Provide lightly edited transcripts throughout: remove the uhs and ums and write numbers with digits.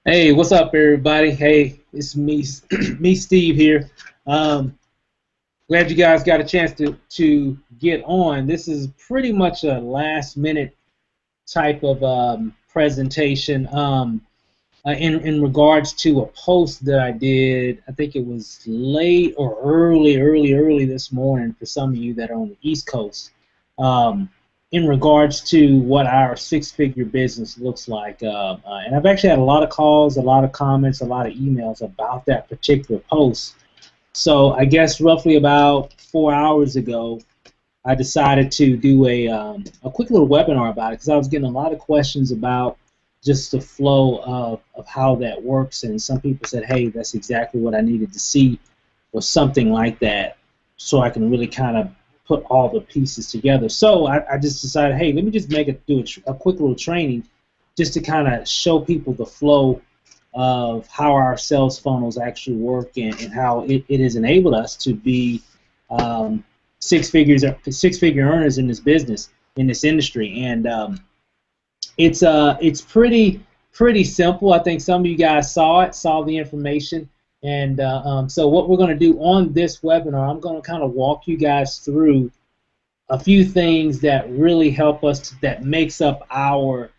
Hey, what's up, everybody? Hey, it's me, me, Steve here. Um, Glad you guys got a chance to get on. This is pretty much a last minute type of presentation. In regards to a post that I did, I think it was late or early this morning for some of you that are on the East Coast. Um, in regards to what our six-figure business looks like, and I've actually had a lot of calls, a lot of comments, a lot of emails about that particular post. So I guess roughly about 4 hours ago, I decided to do a quick little webinar about it because I was getting a lot of questions about just the flow of how that works. And some people said, hey, that's exactly what I needed to see, or something like that, so I can really kind of put all the pieces together. So I just decided, hey, let me just do a quick little training just to kind of show people the flow of how our sales funnels actually work, and how it has enabled us to be um, six figure earners in this business, in this industry. And it's pretty simple. I think some of you guys saw the information. And so what we're going to do on this webinar, I'm going to kind of walk you guys through a few things that really help us, that makes up our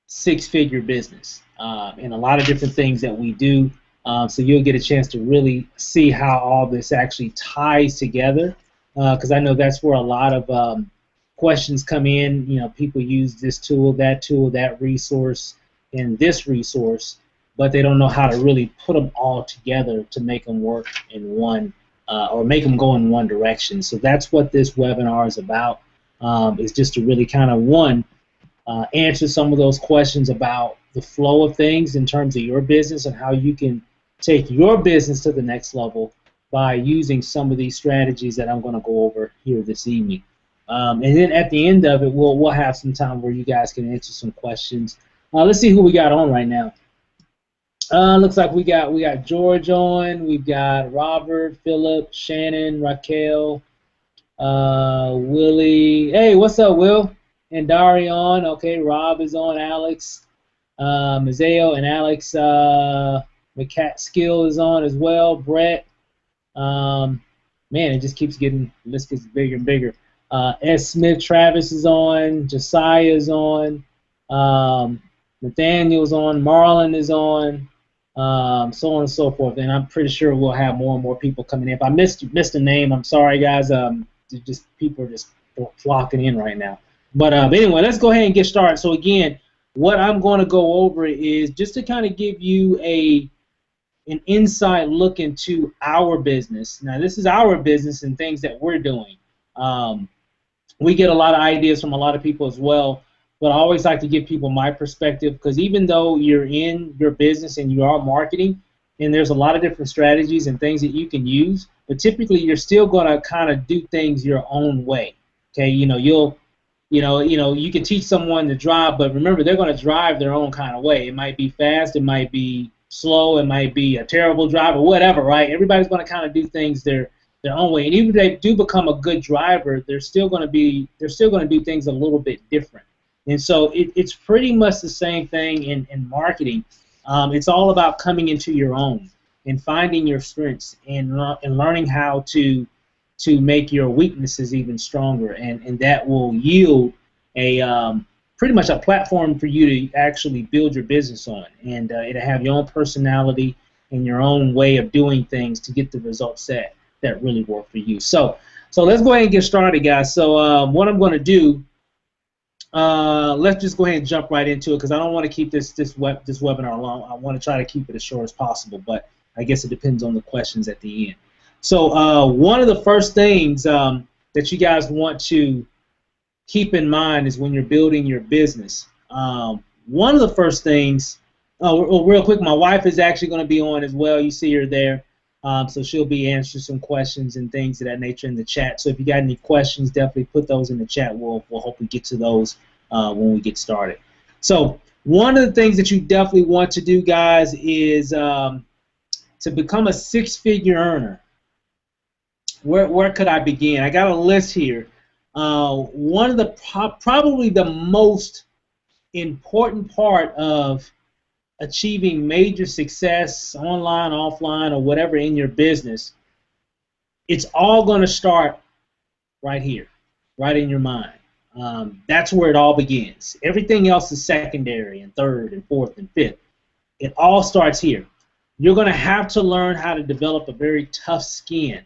six-figure business, and a lot of different things that we do. So you'll get a chance to really see how all this actually ties together, because I know that's where a lot of questions come in. You know, people use this tool, that resource, and this resource, but they don't know how to really put them all together to make them work in one, or make them go in one direction. So that's what this webinar is about. Is just to really kind of, one, answer some of those questions about the flow of things in terms of your business and how you can take your business to the next level by using some of these strategies that I'm going to go over here this evening. And then at the end of it, we'll have some time where you guys can answer some questions. Let's see who we got on right now. Looks like we got George on. We've got Robert, Philip, Shannon, Raquel, Willie. Hey, what's up, Will? And Darion. Okay, Rob is on. Alex, Mazeo, and Alex McCatskill is on as well. Brett. Um, Man, it just keeps getting, the list gets bigger and bigger. S. Smith Travis is on. Josiah is on. Um, Nathaniel's on. Marlon is on. So on and so forth. And I'm pretty sure we'll have more and more people coming in. If I missed a name, I'm sorry, guys. Just people are just flocking in right now. But anyway, let's go ahead and get started. So again, what I'm going to go over is just to kind of give you an inside look into our business. Now, this is our business and things that we're doing. Um, we get a lot of ideas from a lot of people as well, but I always like to give people my perspective, because even though you're in your business and you are marketing, and there's a lot of different strategies and things that you can use, but typically you're still going to kind of do things your own way. Okay, you can teach someone to drive, but remember, they're going to drive their own kind of way. It might be fast, it might be slow, it might be a terrible drive, or whatever, right? Everybody's going to kind of do things their own way. And even if they do become a good driver, they're still going to do things a little bit different. And so it's pretty much the same thing in marketing. It's all about coming into your own and finding your strengths, and learning how to make your weaknesses even stronger, and that will yield a pretty much a platform for you to actually build your business on, and it'll have your own personality and your own way of doing things to get the results that really work for you. So let's go ahead and get started, guys. So what I'm going to do, let's just go ahead and jump right into it, because I don't want to keep this webinar long. I want to try to keep it as short as possible, but I guess it depends on the questions at the end. So one of the first things that you guys want to keep in mind is when you're building your business. One of the first things, real quick, my wife is actually going to be on as well. You see her there. So she'll be answering some questions and things of that nature in the chat. So if you got any questions, definitely put those in the chat. We'll hopefully get to those when we get started. So one of the things that you definitely want to do, guys, is to become a six-figure earner. Where could I begin? I got a list here. One of the probably the most important part of achieving major success online, offline, or whatever in your business, it's all going to start right here, right in your mind. That's where it all begins. Everything else is secondary and third and fourth and fifth. It all starts here. You're going to have to learn how to develop a very tough skin.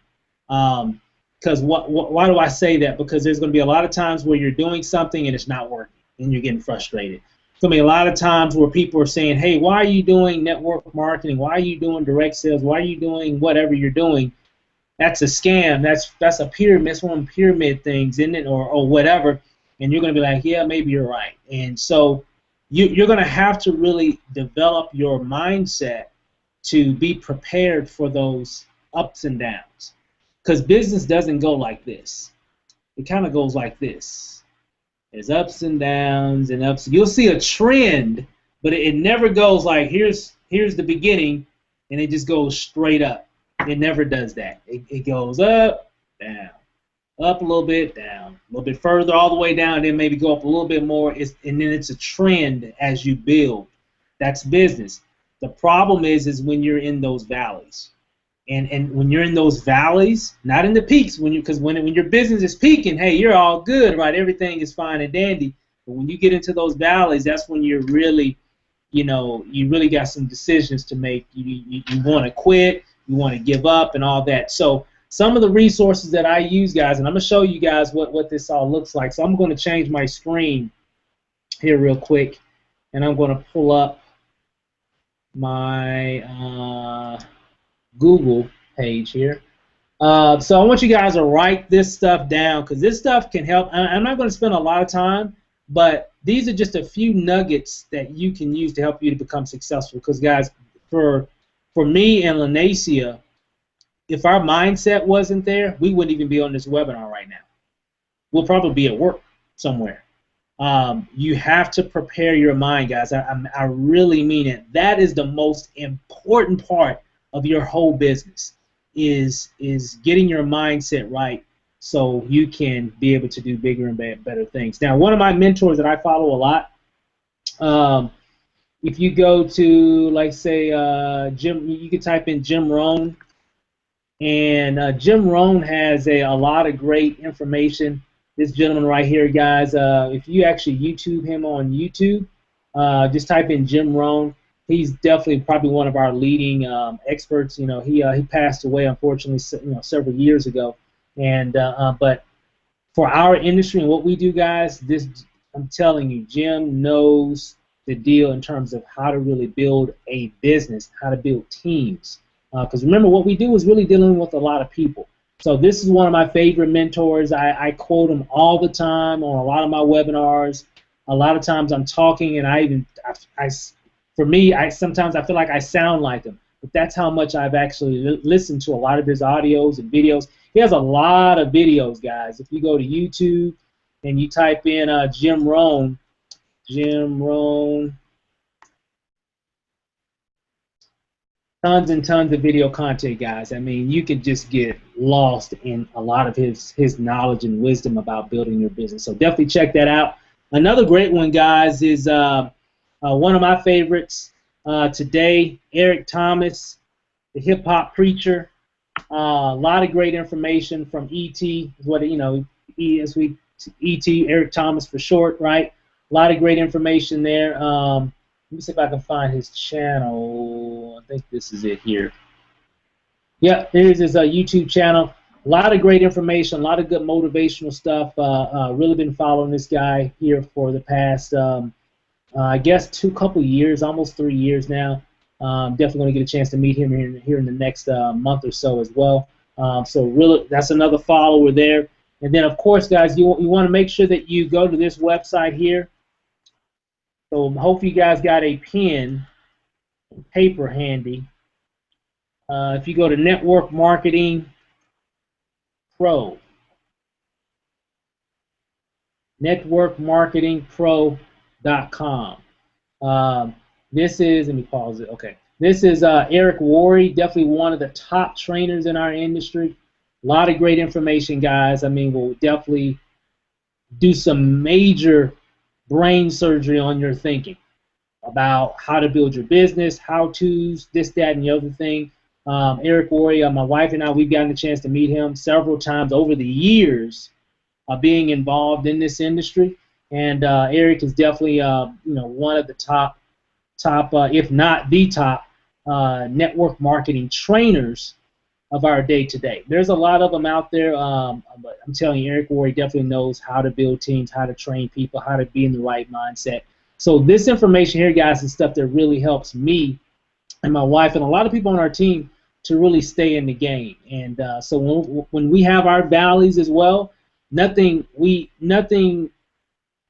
Because why do I say that? Because there's going to be a lot of times where you're doing something and it's not working and you're getting frustrated. There's going to be a lot of times where people are saying, hey, why are you doing network marketing? Why are you doing direct sales? Why are you doing whatever you're doing? That's a scam. That's a pyramid. That's one of them pyramid things, isn't it? Or whatever. And you're going to be like, yeah, maybe you're right. And so you're going to have to really develop your mindset to be prepared for those ups and downs. Because business doesn't go like this. It kind of goes like this. There's ups and downs and ups. You'll see a trend, but it never goes like here's the beginning, and it just goes straight up. It never does that. It goes up, down, up a little bit, down, a little bit further, all the way down, and then maybe go up a little bit more, and then it's a trend as you build. That's business. The problem is when you're in those valleys. And when you're in those valleys, not in the peaks, because when your business is peaking, hey, you're all good, right? Everything is fine and dandy. But when you get into those valleys, that's when you're really, you really got some decisions to make. You want to quit, you want to give up, and all that. So some of the resources that I use, guys, and I'm going to show you guys what this all looks like. So I'm going to change my screen here real quick, and I'm going to pull up my Google page here. So I want you guys to write this stuff down because this stuff can help. I'm not going to spend a lot of time, but these are just a few nuggets that you can use to help you to become successful. Because, guys, for me and Lanacia, if our mindset wasn't there, we wouldn't even be on this webinar right now. We'll probably be at work somewhere. You have to prepare your mind, guys. I really mean it. That is the most important part of your whole business is getting your mindset right so you can be able to do bigger and better things. Now, one of my mentors that I follow a lot, if you go to, like, say, Jim, you can type in Jim Rohn, and Jim Rohn has a lot of great information. This gentleman right here, guys, if you actually YouTube him on YouTube, just type in Jim Rohn. He's definitely probably one of our leading experts. He passed away, unfortunately, several years ago. And but for our industry and what we do, guys, I'm telling you, Jim knows the deal in terms of how to really build a business, how to build teams. Because remember, what we do is really dealing with a lot of people. So this is one of my favorite mentors. I quote him all the time on a lot of my webinars. A lot of times I'm talking, and for me, sometimes I feel like I sound like him. But that's how much I've actually listened to a lot of his audios and videos. He has a lot of videos, guys. If you go to YouTube and you type in Jim Rohn, tons and tons of video content, guys. I mean, you could just get lost in a lot of his knowledge and wisdom about building your business. So definitely check that out. Another great one, guys, is one of my favorites today, Eric Thomas, the hip-hop preacher. A lot of great information from E.T., E.T., Eric Thomas for short, right? A lot of great information there. Let me see if I can find his channel. I think this is it here. Yeah, here's his YouTube channel. A lot of great information, a lot of good motivational stuff. Really been following this guy here for the past, I guess, couple years, almost 3 years now. Definitely going to get a chance to meet him here in the next month or so as well. So really, that's another follower there. And then, of course, guys, you want to make sure that you go to this website here. So hopefully you guys got a pen and paper handy. If you go to Network Marketing Pro, networkmarketingpro.com. This is, let me pause it, okay. This is Eric Worre, definitely one of the top trainers in our industry. A lot of great information, guys. I mean, we'll definitely do some major brain surgery on your thinking. about how to build your business, how-tos, this, that, and the other thing. Eric Worre, my wife and I, we've gotten a chance to meet him several times over the years being involved in this industry. And Eric is definitely, one of the top, if not the top, network marketing trainers of our day-to-day. There's a lot of them out there, but I'm telling you, Eric Worre definitely knows how to build teams, how to train people, how to be in the right mindset. So this information here, guys, is stuff that really helps me and my wife and a lot of people on our team to really stay in the game. And so when we have our valleys as well, nothing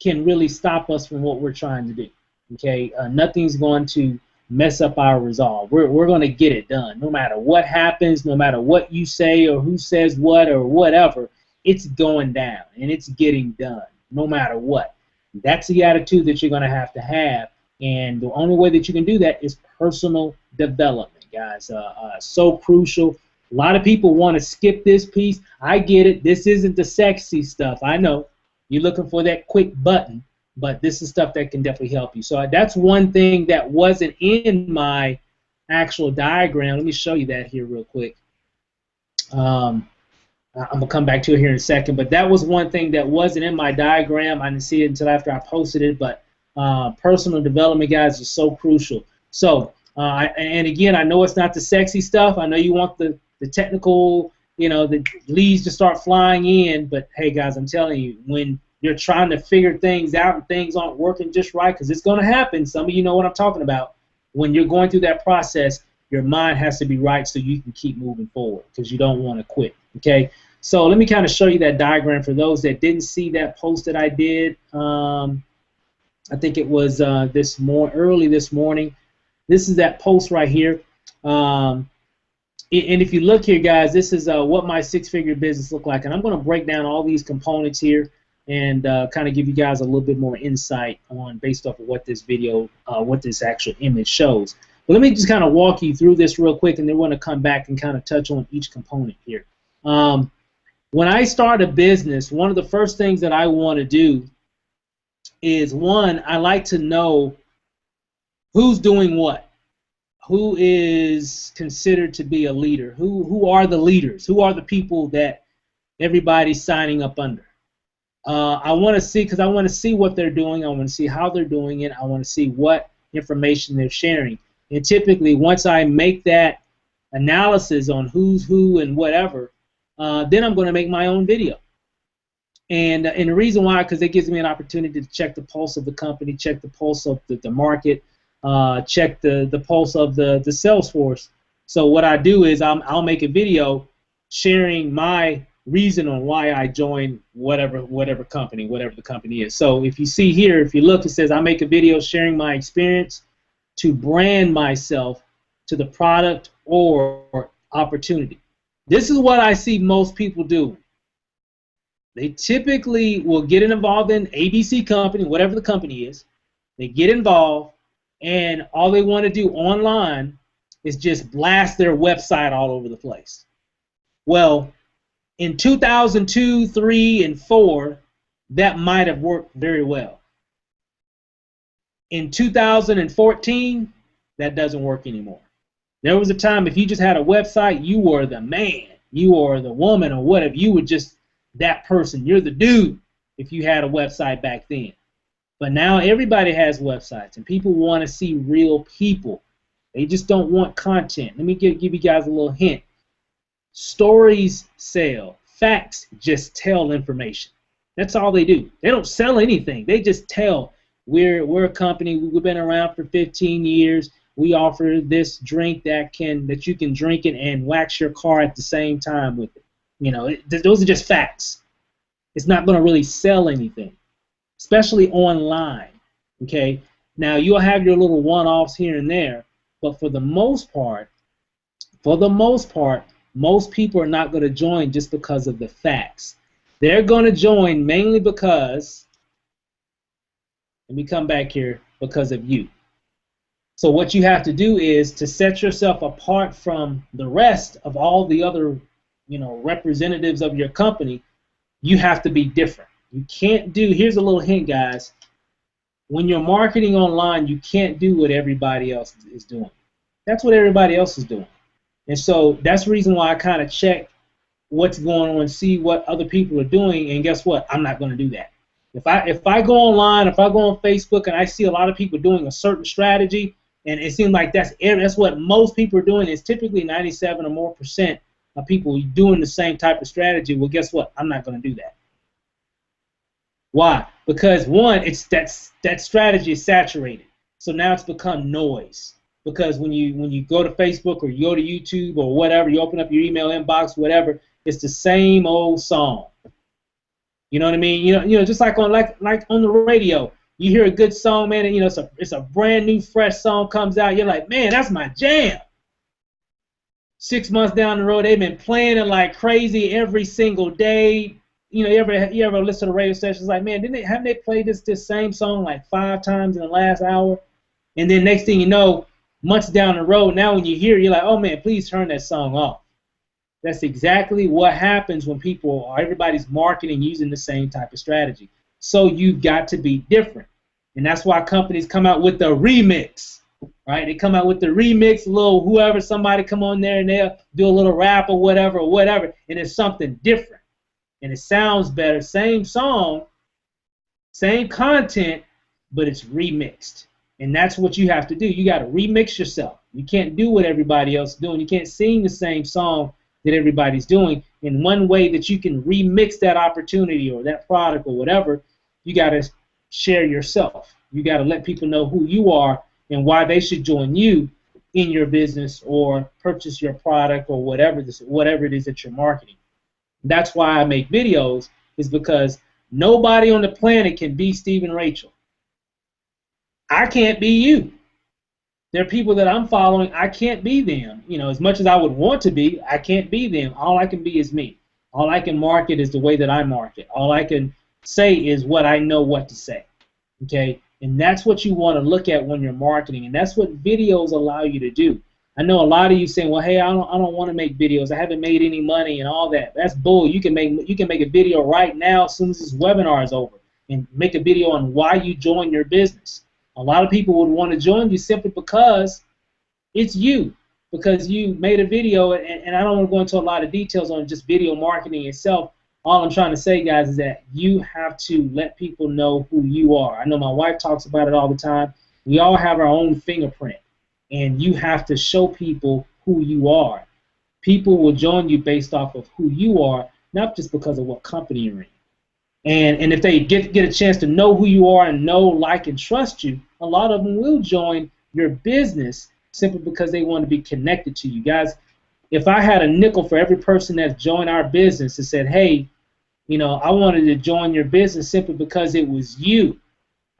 can really stop us from what we're trying to do. Okay, nothing's going to mess up our resolve. We're going to get it done, no matter what happens, no matter what you say or who says what or whatever. It's going down and it's getting done, no matter what. That's the attitude that you're going to have, and the only way that you can do that is personal development, guys. So crucial. A lot of people want to skip this piece. I get it. This isn't the sexy stuff. I know you're looking for that quick button, but this is stuff that can definitely help you. So that's one thing that wasn't in my actual diagram. Let me show you that here real quick. I'm going to come back to it here in a second, but that was one thing that wasn't in my diagram. I didn't see it until after I posted it, but personal development, guys, is so crucial. So, and again, I know it's not the sexy stuff. I know you want the technical, the leads to start flying in, but hey, guys, I'm telling you, when you're trying to figure things out and things aren't working just right, because it's going to happen. Some of you know what I'm talking about. When you're going through that process, your mind has to be right so you can keep moving forward, because you don't want to quit. Okay, so let me kind of show you that diagram for those that didn't see that post that I did. I think it was early this morning. This is that post right here. And if you look here, guys, this is what my six-figure business looked like. And I'm going to break down all these components here and kind of give you guys a little bit more insight on based off of what this video, what this actual image shows. But let me just kind of walk you through this real quick, and then we're going to come back and kind of touch on each component here. When I start a business, one of the first things that I want to do is, one, I like to know who's doing what. Who is considered to be a leader? Who are the leaders? Who are the people that everybody's signing up under? I want to see, because I want to see what they're doing. I want to see how they're doing it. I want to see what information they're sharing. And typically, once I make that analysis on who's who and whatever, then I'm going to make my own video. And the reason why, because it gives me an opportunity to check the pulse of the company, check the pulse of the market, check the pulse of the sales force. So what I do is I'll make a video sharing my reason on why I joined whatever company, whatever the company is. So if you see here, if you look, it says I make a video sharing my experience to brand myself to the product or opportunity. This is what I see most people do. They typically will get involved in ABC company, whatever the company is. They get involved, and all they want to do online is just blast their website all over the place. Well, in 2002, 3, and 4, that might have worked very well. In 2014, that doesn't work anymore. There was a time if you just had a website, you were the man, you were the woman, or whatever. You were just that person. You're the dude if you had a website back then. But now everybody has websites, and people want to see real people. They just don't want content. Let me give you guys a little hint. Stories sell. Facts just tell information. That's all they do. They don't sell anything. They just tell. We're a company. We've been around for 15 years. We offer this drink that you can drink it and wax your car at the same time with it. Those are just facts. It's not going to really sell anything, especially online. Okay. Now you'll have your little one-offs here and there, but for the most part, most people are not going to join just because of the facts. They're going to join mainly because, let me come back here, because of you. So what you have to do is to set yourself apart from the rest of all the other, representatives of your company. You have to be different. You can't do, here's a little hint, guys. When you're marketing online, you can't do what everybody else is doing. That's what everybody else is doing. And so that's the reason why I kind of check what's going on, see what other people are doing, and guess what? I'm not going to do that. If I go online, if I go on Facebook and I see a lot of people doing a certain strategy, and it seems like that's what most people are doing, is typically 97 or more percent of people doing the same type of strategy. Well, guess what? I'm not going to do that. Why? Because one, it's that strategy is saturated. So now it's become noise. Because when you go to Facebook or you go to YouTube or whatever, you open up your email inbox, whatever, it's the same old song. You know what I mean? Just like on the radio, you hear a good song, man, and it's a brand new, fresh song comes out. You're like, man, that's my jam. 6 months down the road, they've been playing it like crazy every single day. You ever listen to radio stations like, man, haven't they played this same song like 5 times in the last hour? And then next thing you know, months down the road, now when you hear it, you're like, oh man, please turn that song off. That's exactly what happens when everybody's marketing using the same type of strategy. So you've got to be different. And that's why companies come out with the remix, right? They come out with the remix, somebody come on there and they'll do a little rap or whatever, and it's something different. And it sounds better, same song, same content, but it's remixed. And that's what you have to do. You got to remix yourself. You can't do what everybody else is doing. You can't sing the same song that everybody's doing. And one way that you can remix that opportunity or that product or whatever, you got to share yourself. You got to let people know who you are and why they should join you in your business or purchase your product or whatever it is that you're marketing. That's why I make videos, is because nobody on the planet can be Steve and Rachel. I can't be you. There are people that I'm following, I can't be them. As much as I would want to be, I can't be them. All I can be is me. All I can market is the way that I market. All I can say is what I know what to say. Okay? And that's what you want to look at when you're marketing, and that's what videos allow you to do. I know a lot of you saying, well, hey, I don't want to make videos. I haven't made any money and all that. That's bull. You can make a video right now as soon as this webinar is over and make a video on why you joined your business. A lot of people would want to join you simply because it's you, because you made a video, and I don't want to go into a lot of details on just video marketing itself. All I'm trying to say, guys, is that you have to let people know who you are. I know my wife talks about it all the time. We all have our own fingerprint, and you have to show people who you are. People will join you based off of who you are, not just because of what company you're in. And if they get a chance to know who you are and know, like, and trust you, a lot of them will join your business simply because they want to be connected to you. Guys, if I had a nickel for every person that's joined our business and said, hey, I wanted to join your business simply because it was you.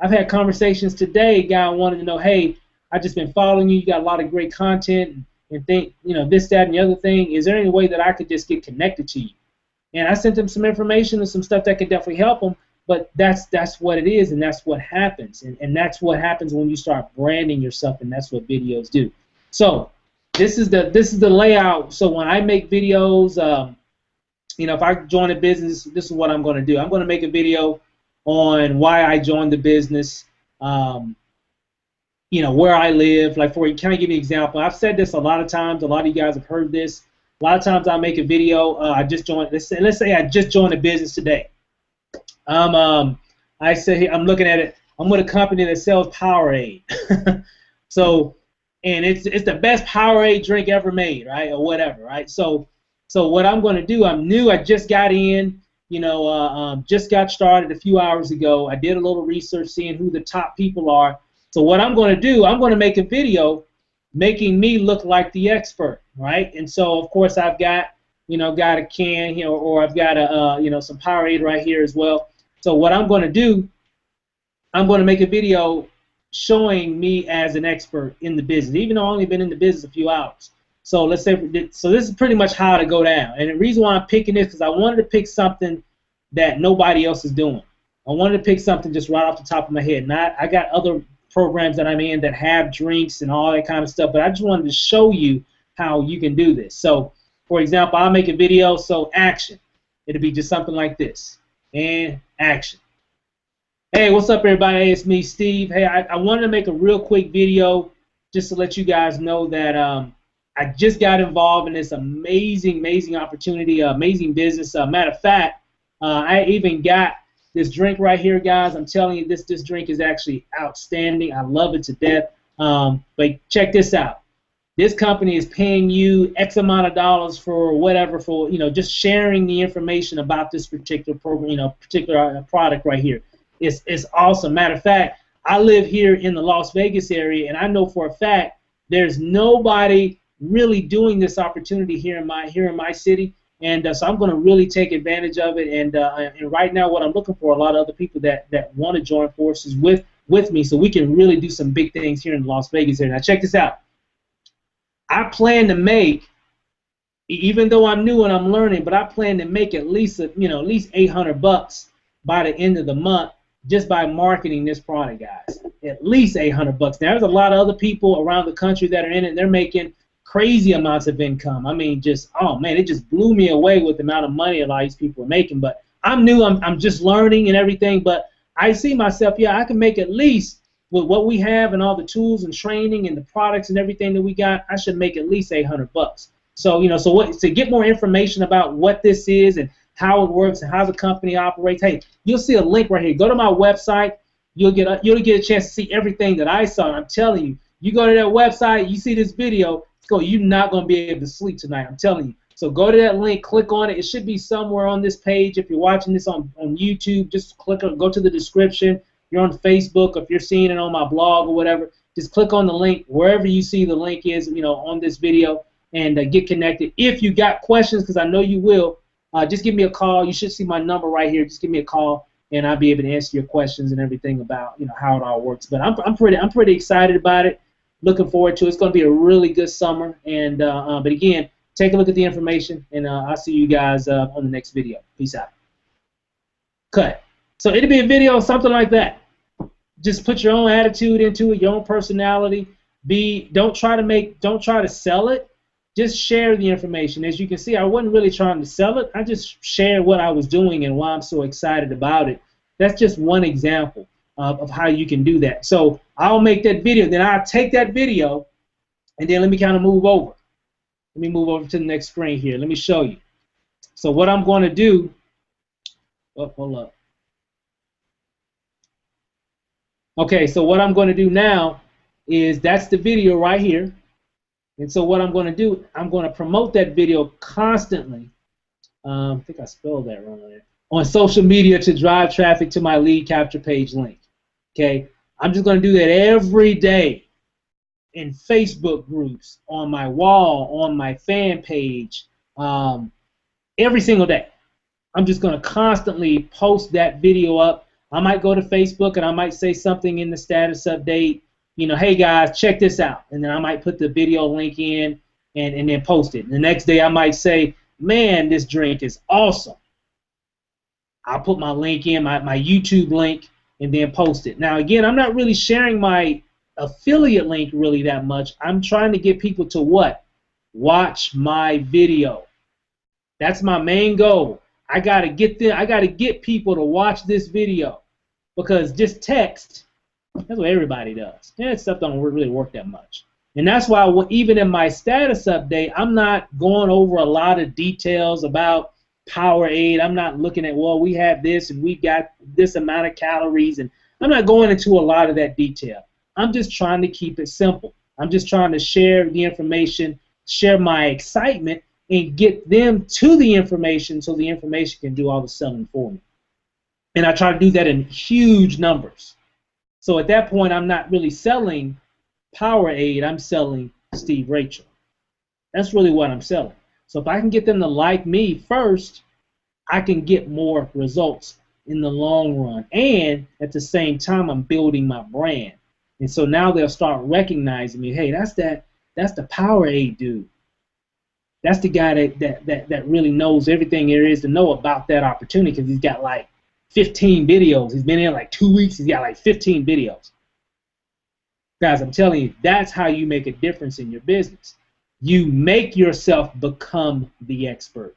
I've had conversations today, a guy wanted to know, hey, I've just been following you. You got a lot of great content and think, this, that, and the other thing. Is there any way that I could just get connected to you? And I sent them some information and some stuff that could definitely help them, but that's what it is, and that's what happens. And that's what happens when you start branding yourself, and that's what videos do. So this is the layout. So when I make videos, if I join a business, this is what I'm going to do. I'm going to make a video on why I joined the business, where I live. Like, can I give you an example? I've said this a lot of times. A lot of you guys have heard this. A lot of times I make a video. I just joined. Let's say I just joined a business today. I say I'm looking at it. I'm with a company that sells Powerade. And it's the best Powerade drink ever made, right, or whatever, right? So what I'm going to do, I'm new. I just got in. Just got started a few hours ago. I did a little research, seeing who the top people are. So what I'm going to do, I'm going to make a video making me look like the expert, right? And so, of course, I've got a can, or I've got some Powerade right here as well. So what I'm going to do, I'm going to make a video showing me as an expert in the business, even though I've only been in the business a few hours. So let's say, so this is pretty much how to go down. And the reason why I'm picking this is because I wanted to pick something that nobody else is doing. I wanted to pick something just right off the top of my head. I got other programs that I'm in that have drinks and all that kind of stuff, but I just wanted to show you how you can do this. So, for example, I'll make a video, so action. It'll be just something like this, and action. Hey, what's up, everybody? Hey, it's me, Steve. Hey, I wanted to make a real quick video just to let you guys know that I just got involved in this amazing opportunity, amazing business. Matter of fact, I even got this drink right here, guys. I'm telling you, this drink is actually outstanding. I love it to death. But check this out. This company is paying you X amount of dollars for whatever, for just sharing the information about this particular program, particular product right here. It's awesome. Matter of fact, I live here in the Las Vegas area, and I know for a fact there's nobody really doing this opportunity here in my city, and so I'm going to really take advantage of it. And right now, what I'm looking for, a lot of other people that want to join forces with me, so we can really do some big things here in the Las Vegas area. Now, check this out. I plan to make, even though I'm new and I'm learning, but I plan to make at least at least $800 by the end of the month, just by marketing this product, guys. At least $800. Now, there's a lot of other people around the country that are in it, and they're making crazy amounts of income. I mean, just, oh man, it just blew me away with the amount of money a lot of these people are making. But I'm new, I'm just learning and everything, but I see myself, yeah, I can make at least, with what we have and all the tools and training and the products and everything that we got, I should make at least $800. So, to get more information about what this is and how it works and how the company operates, hey, you'll see a link right here. Go to my website. You'll get a chance to see everything that I saw. And I'm telling you, you go to that website, you see this video, you're not going to be able to sleep tonight. I'm telling you. So go to that link, click on it. It should be somewhere on this page. If you're watching this on YouTube, just go to the description. If you're on Facebook, if you're seeing it on my blog or whatever, just click on the link wherever you see the link is, on this video, and get connected. If you got questions, because I know you will, just give me a call. You should see my number right here. Just give me a call, and I'll be able to answer your questions and everything about how it all works. But I'm pretty excited about it. Looking forward to it. It's going to be a really good summer. And but again, take a look at the information, and I'll see you guys on the next video. Peace out. Cut. So it'll be a video, something like that. Just put your own attitude into it, your own personality. Don't try to sell it. Just share the information. As you can see, I wasn't really trying to sell it. I just shared what I was doing and why I'm so excited about it. That's just one example of how you can do that. So I'll make that video. Then I'll take that video, and then let me kind of move over. Let me move over to the next screen here. Let me show you. So what I'm going to do, hold up. Okay, so what I'm going to do now is that's the video right here. And so what I'm going to do, I'm going to promote that video constantly. I think I spelled that wrong there. On social media to drive traffic to my lead capture page link. Okay, I'm just going to do that every day in Facebook groups, on my wall, on my fan page, every single day. I'm just going to constantly post that video up. I might go to Facebook and I might say something in the status update. Hey guys, check this out, and then I might put the video link in and then post it. And the next day I might say, man, this drink is awesome. I'll put my link in, my YouTube link, and then post it. Now again, I'm not really sharing my affiliate link really that much. I'm trying to get people to what? Watch my video. That's my main goal. I gotta get people to watch this video, because just text, that's what everybody does. That stuff don't really work that much. And that's why even in my status update, I'm not going over a lot of details about Powerade. I'm not looking at, well, we have this and we got this amount of calories, and I'm not going into a lot of that detail. I'm just trying to keep it simple. I'm just trying to share the information, share my excitement, and get them to the information so the information can do all the selling for me. And I try to do that in huge numbers. So at that point, I'm not really selling Powerade, I'm selling Steve Rachel. That's really what I'm selling. So if I can get them to like me first, I can get more results in the long run. And at the same time, I'm building my brand. And so now they'll start recognizing me. Hey, that's the Powerade dude. That's the guy that really knows everything there is to know about that opportunity, because he's got like 15 videos. He's been in like 2 weeks. He's got like 15 videos. Guys, I'm telling you, that's how you make a difference in your business. You make yourself become the expert.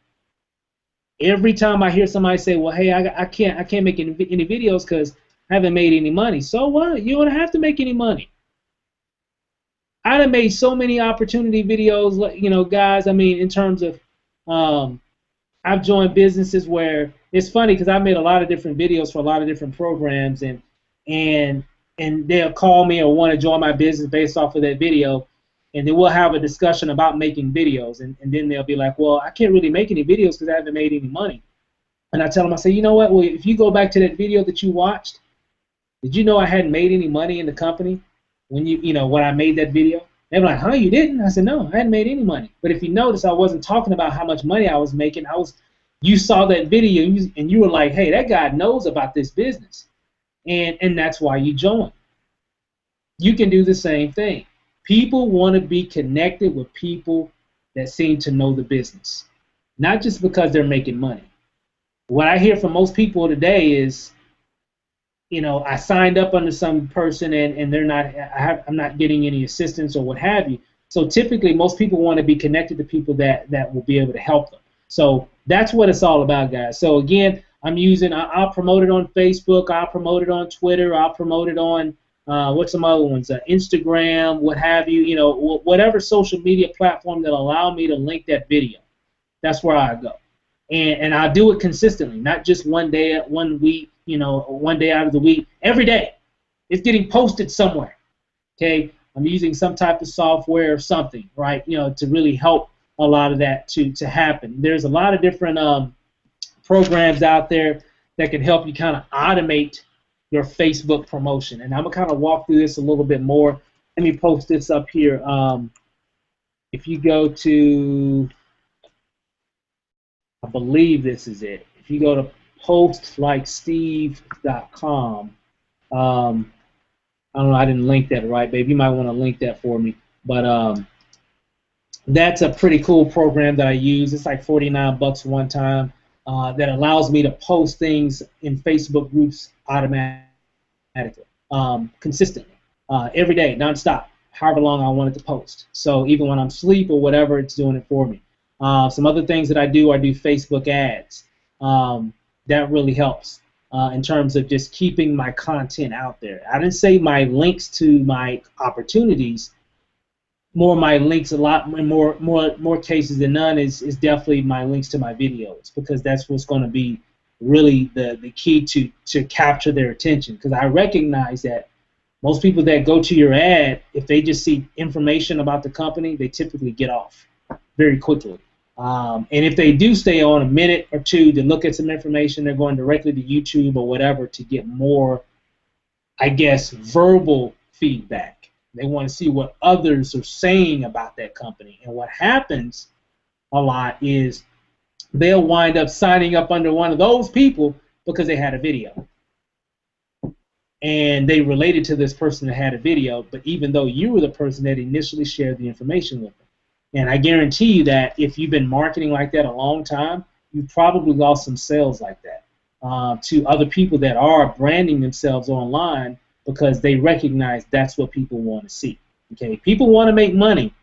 Every time I hear somebody say, well, hey, I can't make any videos because I haven't made any money. So what? You don't have to make any money. I done made so many opportunity videos, guys. I mean, in terms of, I've joined businesses where it's funny because I've made a lot of different videos for a lot of different programs, and they'll call me or want to join my business based off of that video, and then we'll have a discussion about making videos, and then they'll be like, well, I can't really make any videos because I haven't made any money. And I tell them, I say, you know what? Well, if you go back to that video that you watched, did you know I hadn't made any money in the company when when I made that video? They were like, huh, you didn't? I said, no, I hadn't made any money. But if you notice, I wasn't talking about how much money I was making. You saw that video and you were like, hey, that guy knows about this business. And that's why you joined. You can do the same thing. People want to be connected with people that seem to know the business, not just because they're making money. What I hear from most people today is, I signed up under some person and they're not. I'm not getting any assistance or what have you. So typically, most people want to be connected to people that will be able to help them. So that's what it's all about, guys. So again, I'll promote it on Facebook. I'll promote it on Twitter. I'll promote it on what's some other ones? Instagram, what have you. Whatever social media platform that allow me to link that video. That's where I go. And I do it consistently, not just one day, 1 week, one day out of the week. Every day, it's getting posted somewhere. Okay, I'm using some type of software or something, right? To really help a lot of that to happen. There's a lot of different programs out there that can help you kind of automate your Facebook promotion. And I'm gonna kind of walk through this a little bit more. Let me post this up here. If you go to, I believe this is it. If you go to postlikesteve.com, I don't know, I didn't link that right, babe. You might want to link that for me. But that's a pretty cool program that I use. It's like $49 one time that allows me to post things in Facebook groups automatically, consistently, every day, nonstop, however long I want it to post. So even when I'm asleep or whatever, it's doing it for me. Some other things that I do Facebook ads. That really helps in terms of just keeping my content out there. I didn't say my links to my opportunities. More my links, a lot more cases than none is definitely my links to my videos, because that's what's going to be really the key to capture their attention. Because I recognize that most people that go to your ad, if they just see information about the company, they typically get off very quickly. And if they do stay on a minute or two to look at some information, they're going directly to YouTube or whatever to get more, I guess, verbal feedback. They want to see what others are saying about that company. And what happens a lot is they'll wind up signing up under one of those people because they had a video. And they related to this person that had a video, but even though you were the person that initially shared the information with them. And I guarantee you that if you've been marketing like that a long time, you've probably lost some sales like that to other people that are branding themselves online because they recognize that's what people want to see. Okay, people want to make money.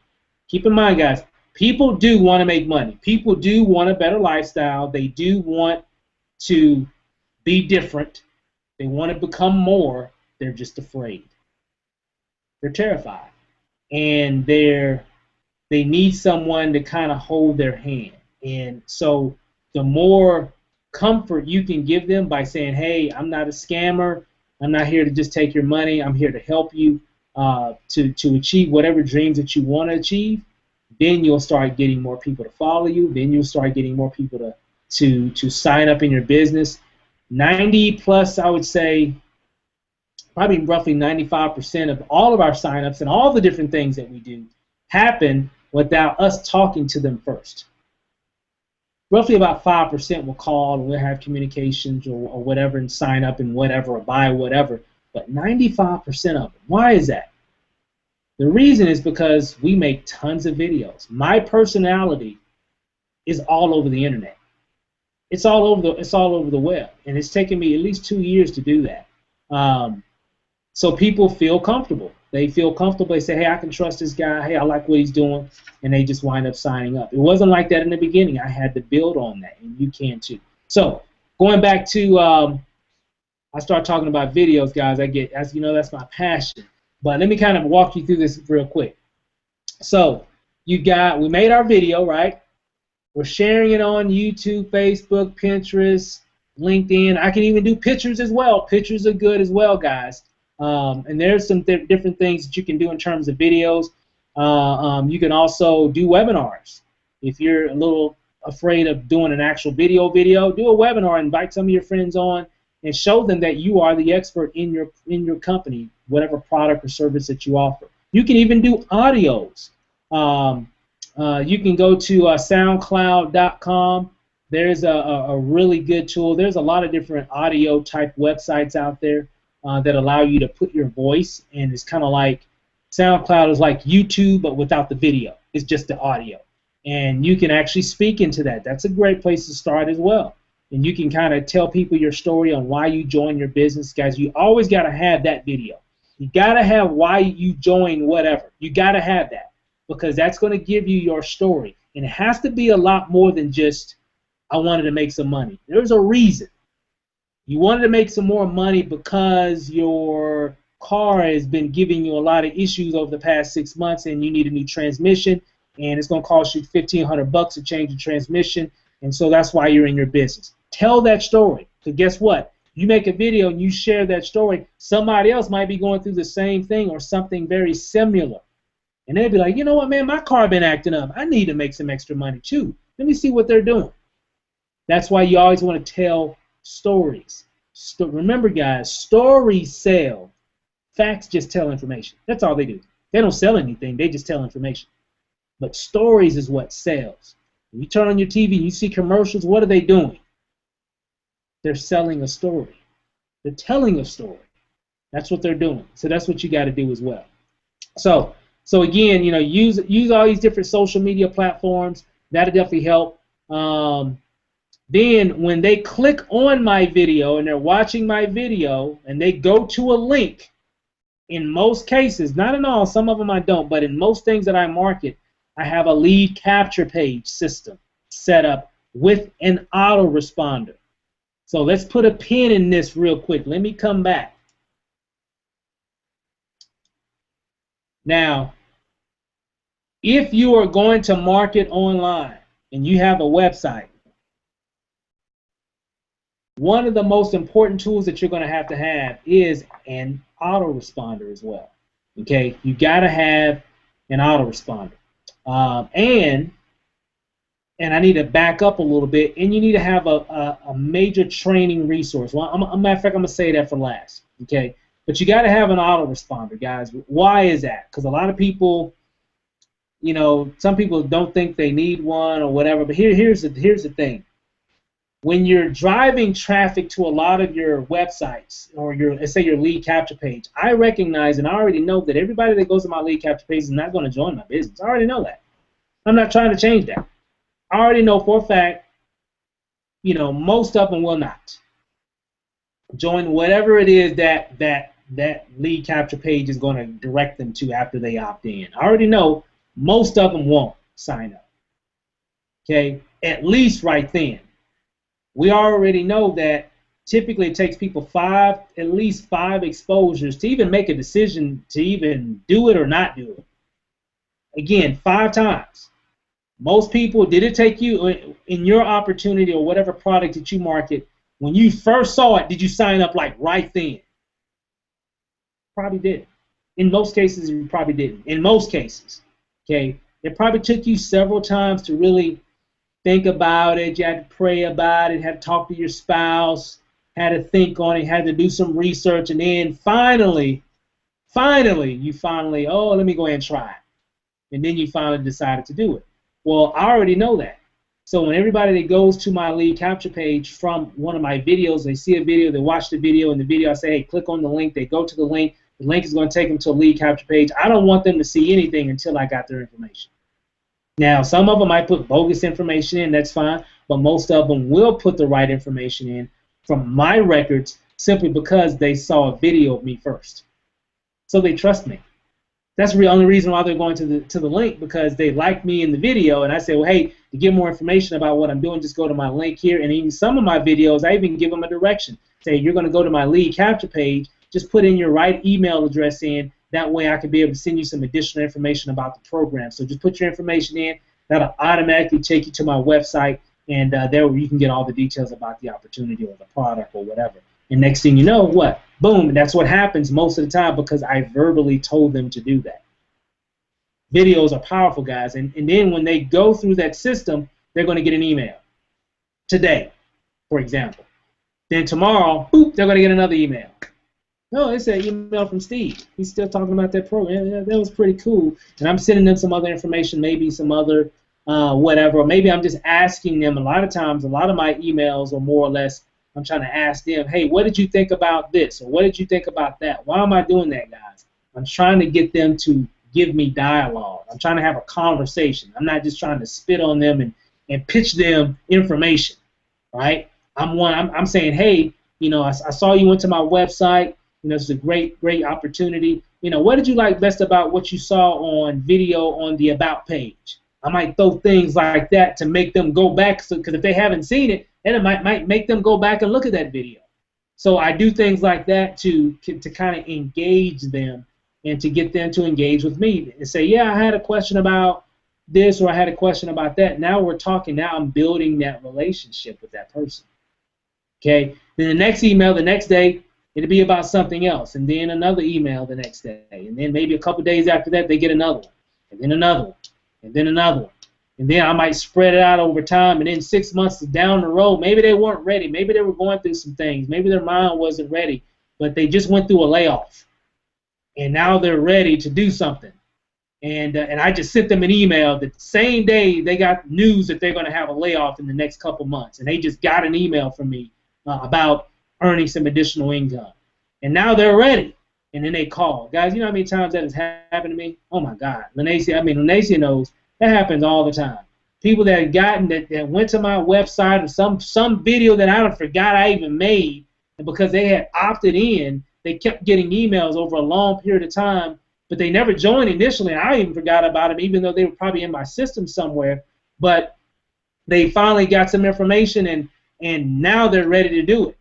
Keep in mind, guys, people do want to make money. People do want a better lifestyle. They do want to be different. They want to become more. They're just afraid. They're terrified. And they need someone to kind of hold their hand. And so the more comfort you can give them by saying, hey, I'm not a scammer. I'm not here to just take your money. I'm here to help you to achieve whatever dreams that you want to achieve. Then you'll start getting more people to follow you. Then you'll start getting more people to sign up in your business. 90 plus, I would say, probably roughly 95% of all of our signups and all the different things that we do happen without us talking to them first. Roughly about 5% will call and we'll have communications or whatever and sign up and whatever or buy whatever. But 95% of them. Why is that? The reason is because we make tons of videos. My personality is all over the internet. It's all over the web, and it's taken me at least 2 years to do that. So people feel comfortable. They feel comfortable. They say, hey, I can trust this guy. Hey, I like what he's doing. And they just wind up signing up. It wasn't like that in the beginning. I had to build on that, and you can too. So going back to I start talking about videos, guys, as you know, that's my passion. But let me kind of walk you through this real quick. So we made our video, right? We're sharing it on YouTube, Facebook, Pinterest, LinkedIn. I can even do pictures as well. Pictures are good as well, guys. And there's some different things that you can do in terms of videos. You can also do webinars. If you're a little afraid of doing an actual video, do a webinar, invite some of your friends on, and show them that you are the expert in your company, whatever product or service that you offer. You can even do audios. You can go to SoundCloud.com. There's a really good tool. There's a lot of different audio type websites out there that allow you to put your voice, and it's kind of like SoundCloud is like YouTube but without the video. It's just the audio, and you can actually speak into that. That's a great place to start as well. And you can kind of tell people your story on why you joined your business. Guys, you always got to have that video. You got to have why you joined whatever. You got to have that, because that's going to give you your story. And it has to be a lot more than just, I wanted to make some money. There's a reason. You wanted to make some more money because your car has been giving you a lot of issues over the past 6 months, and you need a new transmission, and it's going to cost you $1,500 to change the transmission, and so that's why you're in your business. Tell that story, because guess what? You make a video and you share that story, somebody else might be going through the same thing or something very similar. And they'll be like, you know what, man, my car been acting up. I need to make some extra money too. Let me see what they're doing. That's why you always want to tell stories. Remember, guys, stories sell. Facts just tell information. That's all they do. They don't sell anything. They just tell information. But stories is what sells. When you turn on your TV and you see commercials, what are they doing? They're selling a story. They're telling a story. That's what they're doing. So that's what you got to do as well. So again, you know, use all these different social media platforms. That'll definitely help. Then when they click on my video and they're watching my video and they go to a link, in most cases, not in all, some of them I don't, but in most things that I market, I have a lead capture page system set up with an autoresponder. So let's put a pin in this real quick. Let me come back. Now, if you are going to market online and you have a website, one of the most important tools that you're going to have is an autoresponder as well. Okay, you got to have an autoresponder. And I need to back up a little bit, and you need to have a major training resource. Well, matter of fact, I'm going to say that for last. Okay, but you got to have an autoresponder, guys. Why is that? Because a lot of people, you know, some people don't think they need one or whatever. But here's the thing. When you're driving traffic to a lot of your websites or let's say your lead capture page, I recognize and I already know that everybody that goes to my lead capture page is not going to join my business. I already know that. I'm not trying to change that. I already know for a fact, you know, most of them will not join whatever it is that lead capture page is going to direct them to after they opt in. I already know most of them won't sign up. Okay, at least right then. We already know that typically it takes people at least five exposures to even make a decision to even do it or not do it. Again, 5 times. Most people, did it take you in your opportunity or whatever product that you market, when you first saw it, did you sign up like right then? Probably did. In most cases, you probably didn't. In most cases, okay, it probably took you several times to really think about it. You had to pray about it, had to talk to your spouse, had to think on it, had to do some research, and then finally, oh, let me go ahead and try it. And then you finally decided to do it. Well, I already know that. So when everybody that goes to my lead capture page from one of my videos, they see a video, they watch the video, and the video I say, hey, click on the link, they go to the link is going to take them to a lead capture page. I don't want them to see anything until I got their information. Now, some of them might put bogus information in, that's fine, but most of them will put the right information in from my records simply because they saw a video of me first. So they trust me. That's the only reason why they're going to the link, because they like me in the video, and I say, well, hey, to get more information about what I'm doing, just go to my link here. And even some of my videos, I even give them a direction. say you're going to go to my lead capture page, just put in your right email address in. That way I can be able to send you some additional information about the program. So just put your information in. That'll automatically take you to my website, and there you can get all the details about the opportunity or the product or whatever. And next thing you know, what? Boom, and that's what happens most of the time because I verbally told them to do that. Videos are powerful, guys, and then when they go through that system, they're going to get an email. Today, for example. Then tomorrow, boop, they're going to get another email. No, it's an email from Steve. He's still talking about that program. Yeah, that was pretty cool. And I'm sending them some other information, maybe some other whatever, or maybe I'm just asking them. A lot of times, a lot of my emails are more or less, I'm trying to ask them, hey, what did you think about this? Or what did you think about that? Why am I doing that, guys? I'm trying to get them to give me dialogue. I'm trying to have a conversation. I'm not just trying to spit on them and pitch them information, right? I'm saying, hey, you know, I saw you went to my website. You know, it's a great opportunity. You know, what did you like best about what you saw on video on the About page? I might throw things like that to make them go back, because if they haven't seen it, then it might make them go back and look at that video. So I do things like that to kind of engage them and to get them to engage with me and say, yeah, I had a question about this or I had a question about that. Now we're talking. Now I'm building that relationship with that person. Okay. Then the next email, the next day, it'll be about something else, and then another email the next day, and then maybe a couple days after that they get another one, and then another one, and then another one, and then I might spread it out over time, and then 6 months down the road, maybe they weren't ready, maybe they were going through some things, maybe their mind wasn't ready, but they just went through a layoff, and now they're ready to do something, and I just sent them an email the same day they got news that they're going to have a layoff in the next couple months, and they just got an email from me about earning some additional income. And now they're ready. And then they call. Guys, you know how many times that has happened to me? Oh my God. Lenacia knows that happens all the time. People that have gotten that went to my website or some video that I forgot I even made, and because they had opted in, they kept getting emails over a long period of time, but they never joined initially, and I even forgot about them, even though they were probably in my system somewhere. But they finally got some information, and now they're ready to do it.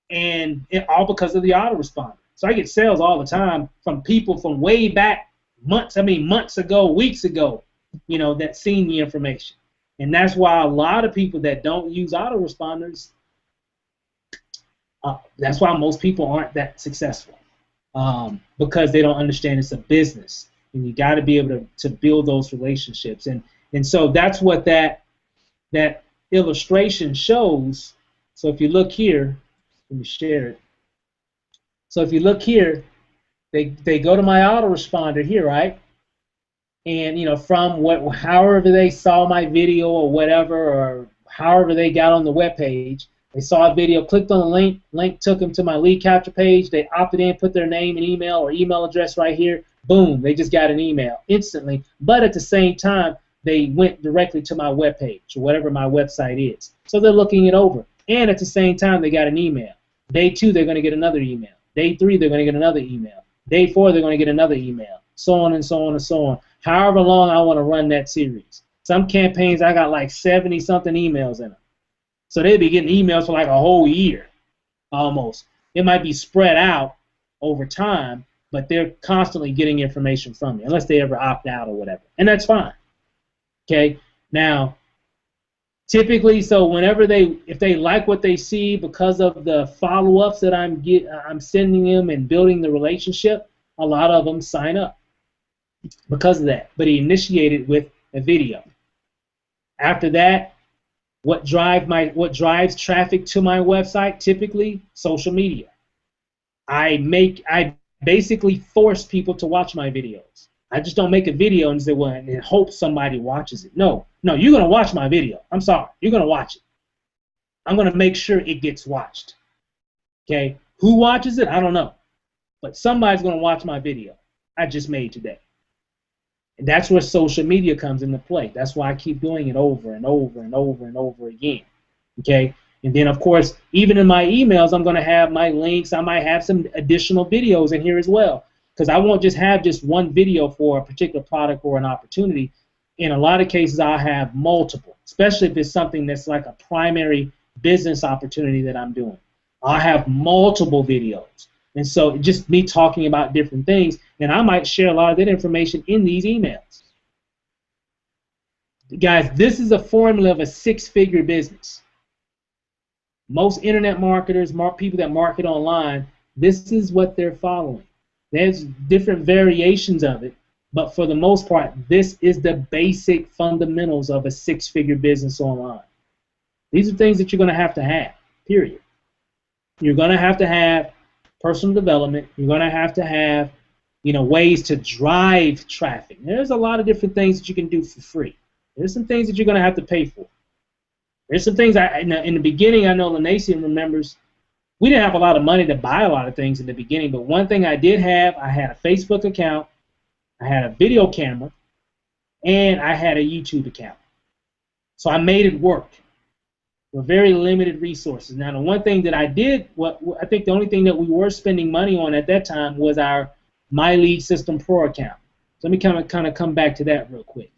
And all because of the autoresponder. So I get sales all the time from people from way back months ago, weeks ago, you know, that seen the information. And that's why a lot of people that don't use autoresponders, that's why most people aren't that successful, because they don't understand it's a business, and you got to be able to build those relationships. And so that's what that illustration shows. So if you look here, let me share it. So if you look here, they go to my autoresponder here, right? And you know, from however they saw my video or whatever, or however they got on the web page, they saw a video, clicked on the link took them to my lead capture page. They opted in, put their name and email or email address right here. Boom, they just got an email instantly. But at the same time, they went directly to my web page or whatever my website is. So they're looking it over, and at the same time, they got an email. Day 2, they're going to get another email. Day 3, they're going to get another email. Day 4, they're going to get another email. So on and so on and so on. However long I want to run that series. Some campaigns, I got like 70-something emails in them. So they'll be getting emails for like a whole year, almost. It might be spread out over time, but they're constantly getting information from me, unless they ever opt out or whatever. And that's fine. Okay? Now, typically, so whenever if they like what they see because of the follow-ups that I'm sending them and building the relationship, a lot of them sign up because of that. But he initiated with a video. After that, what drives traffic to my website? Typically, social media. I basically force people to watch my videos. I just don't make a video and say, well, and hope somebody watches it. No, you're going to watch my video. I'm sorry. You're going to watch it. I'm going to make sure it gets watched. Okay? Who watches it? I don't know. But somebody's going to watch my video I just made today. And that's where social media comes into play. That's why I keep doing it over and over and over and over again. Okay? And then, of course, even in my emails, I'm going to have my links. I might have some additional videos in here as well. Because I won't just have just one video for a particular product or an opportunity. In a lot of cases, I'll have multiple, especially if it's something that's like a primary business opportunity that I'm doing. I have multiple videos. And so just me talking about different things, and I might share a lot of that information in these emails. Guys, this is a formula of a six-figure business. Most internet marketers, people that market online, this is what they're following. There's different variations of it, but for the most part, this is the basic fundamentals of a six-figure business online. These are things that you're going to have, period. You're going to have personal development. You're going to have, ways to drive traffic. There's a lot of different things that you can do for free. There's some things that you're going to have to pay for. There's some things in the beginning, I know Lanacian remembers, we didn't have a lot of money to buy a lot of things in the beginning, but one thing I did have, I had a Facebook account, I had a video camera, and I had a YouTube account. So I made it work with very limited resources. Now, the one thing that I did, I think the only thing that we were spending money on at that time was our My Lead System Pro account. So let me kind of come back to that real quick.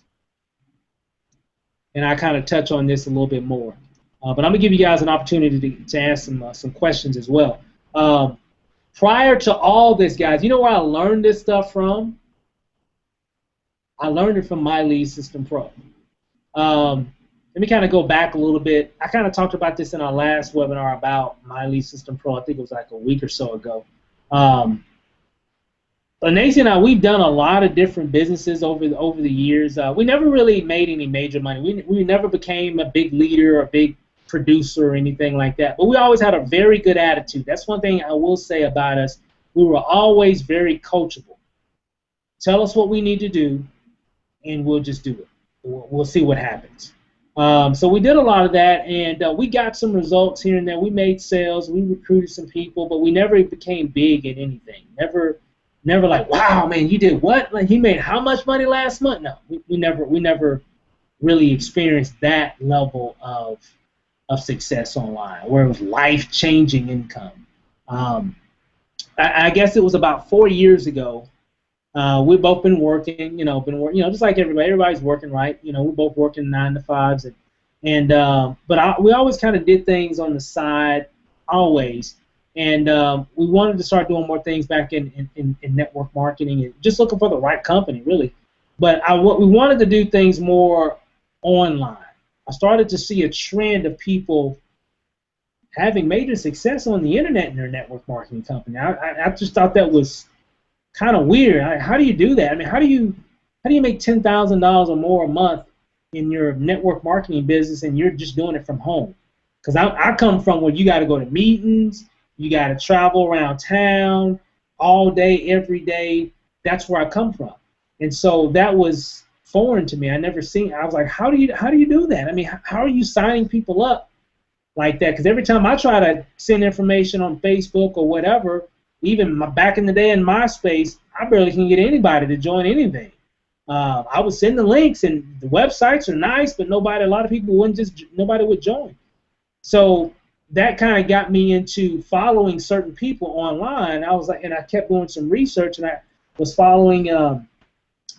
And I kind of touch on this a little bit more. But I'm going to give you guys an opportunity to ask some questions as well. Prior to all this, guys, you know where I learned this stuff from? I learned it from My Lead System Pro. Let me kind of go back a little bit. I kind of talked about this in our last webinar about My Lead System Pro. I think it was like a week or so ago. Lanacian and I, we've done a lot of different businesses over the years. We never really made any major money. We never became a big leader or a big producer or anything like that. But we always had a very good attitude. That's one thing I will say about us. We were always very coachable. Tell us what we need to do, and we'll just do it. We'll see what happens. So we did a lot of that, and we got some results here and there. We made sales. We recruited some people, but we never became big at anything. Never like, wow, man, you did what? Like, he made how much money last month? No, we never really experienced that level of success online, where it was life-changing income. I guess it was about 4 years ago. We've both been working, just like everybody. Everybody's working, right? We're both working 9 to 5s, but we always kind of did things on the side, always. And we wanted to start doing more things back in network marketing and just looking for the right company, really. But we wanted to do things more online. I started to see a trend of people having major success on the internet in their network marketing company. I just thought that was kind of weird. How do you do that? I mean, how do you make $10,000 or more a month in your network marketing business and you're just doing it from home? Because I come from where you got to go to meetings. You got to travel around town all day, every day. That's where I come from. And so that was foreign to me. I never seen. I was like, how do you do that? I mean, how are you signing people up like that? Because every time I try to send information on Facebook or whatever, even back in the day in MySpace, I barely can get anybody to join anything. I would send the links, and the websites are nice, but a lot of people nobody would join. So that kind of got me into following certain people online. I was like, and I kept doing some research, and I was following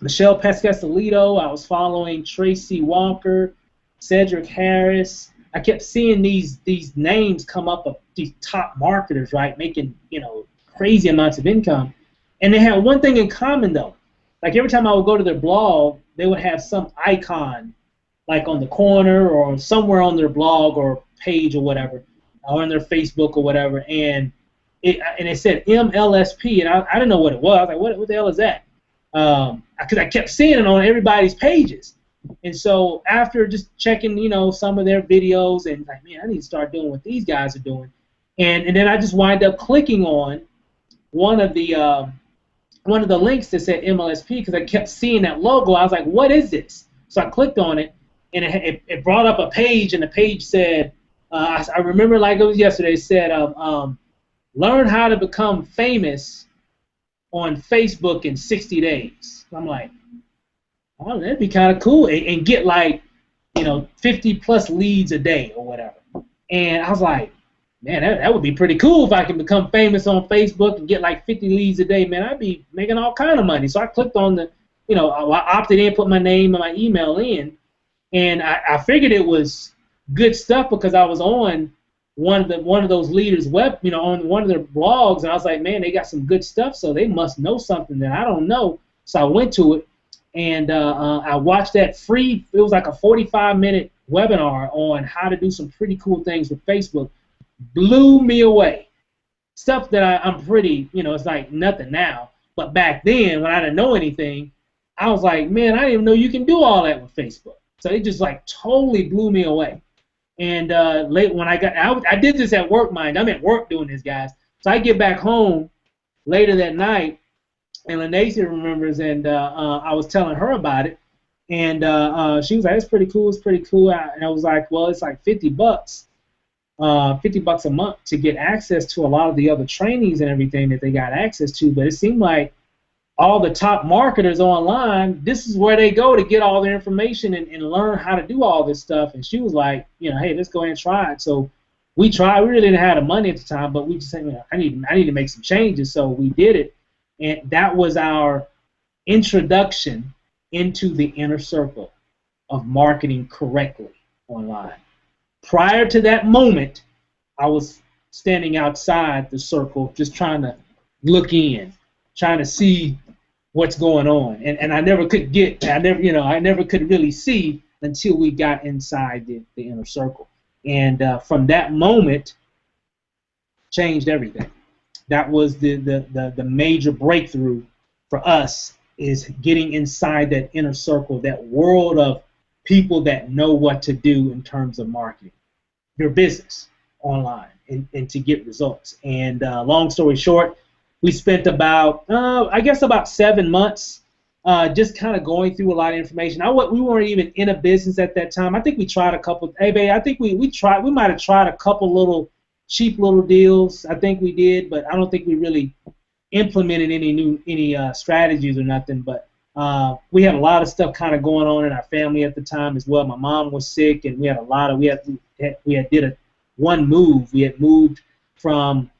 Michelle Pescassolito. I was following Tracy Walker, Cedric Harris. I kept seeing these names come up of these top marketers, right, making crazy amounts of income, and they had one thing in common though. Like every time I would go to their blog, they would have some icon, like on the corner or somewhere on their blog or page or whatever, or on their Facebook or whatever, and it said MLSP, and I didn't know what it was. I was like, what the hell is that? Because I kept seeing it on everybody's pages, and so after just checking, some of their videos, and like, man, I need to start doing what these guys are doing, and then I just wind up clicking on one of the links that said MLSP because I kept seeing that logo. I was like, what is this? So I clicked on it, and it brought up a page, and the page said, I remember like it was yesterday, it said, learn how to become famous on Facebook in 60 days. I'm like, oh, that'd be kind of cool, and get like, 50 plus leads a day or whatever. And I was like, man, that would be pretty cool if I can become famous on Facebook and get like 50 leads a day. Man, I'd be making all kind of money. So I clicked on I opted in, put my name and my email in, and I figured it was good stuff because I was on one of those leaders on one of their blogs, and I was like, man, they got some good stuff, so they must know something that I don't know. So I went to it, and I watched that free. It was like a 45-minute webinar on how to do some pretty cool things with Facebook. Blew me away. Stuff that I'm pretty, it's like nothing now. But back then, when I didn't know anything, I was like, man, I didn't even know you can do all that with Facebook. So it just like totally blew me away. And late when I did this at work, mind. I'm at work doing this, guys. So I get back home later that night, and Lanacia remembers, and I was telling her about it, and she was like, "It's pretty cool. It's pretty cool." And I was like, "Well, it's like $50, $50 a month to get access to a lot of the other trainings and everything that they got access to." But it seemed like all the top marketers online, this is where they go to get all their information and learn how to do all this stuff. And she was like, hey, let's go ahead and try it. So we tried. We really didn't have the money at the time, but we just said, I need to make some changes. So we did it, and that was our introduction into the inner circle of marketing correctly online. Prior to that moment, I was standing outside the circle, just trying to look in, trying to see what's going on, and I never could I never could really see until we got inside the inner circle, and from that moment, changed everything. That was the major breakthrough for us, is getting inside that inner circle, that world of people that know what to do in terms of marketing your business online and to get results. And long story short, we spent about, I guess about 7 months just kind of going through a lot of information. We weren't even in a business at that time. I think we tried a couple, hey, babe, I think we might have tried a couple little cheap little deals. I think we did, but I don't think we really implemented any strategies or nothing. But we had a lot of stuff kind of going on in our family at the time as well. My mom was sick, and we had one move. We had moved from,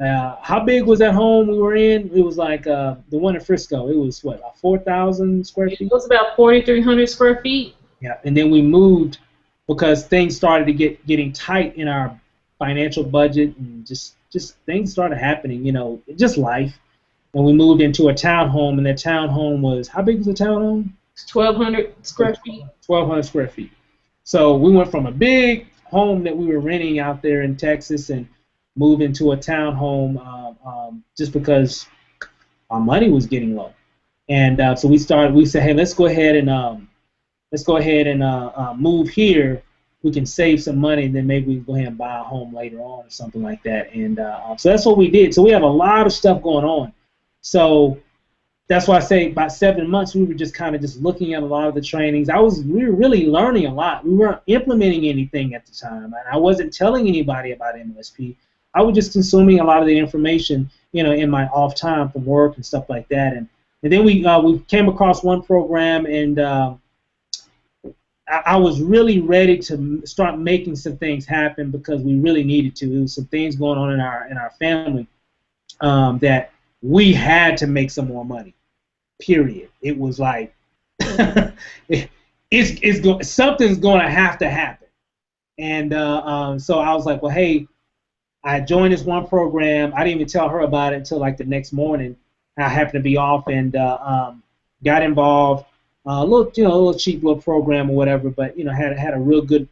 how big was that home we were in? It was like the one in Frisco. It was what, about 4,000 square feet? It was about 4,300 square feet. Yeah, and then we moved because things started to getting tight in our financial budget, and just things started happening, just life. And we moved into a townhome, and that townhome was, how big was the townhome? 1,200 square feet. 1,200 square feet. So we went from a big home that we were renting out there in Texas and moved into a townhome just because our money was getting low. And so we said, hey, let's go ahead and move here. We can save some money, and then maybe we can go ahead and buy a home later on or something like that. And so that's what we did. So we have a lot of stuff going on. So that's why I say about 7 months we were just kind of just looking at a lot of the trainings. We were really learning a lot. We weren't implementing anything at the time, and I wasn't telling anybody about MLSP. I was just consuming a lot of the information, in my off time from work and stuff like that. And then we came across one program, and I was really ready to start making some things happen because we really needed to. There was some things going on in our family that we had to make some more money. Period. It was like something's going to have to happen. And so I was like, well, hey, I joined this one program. I didn't even tell her about it until like the next morning. I happened to be off and got involved. A little cheap little program or whatever, but had a real good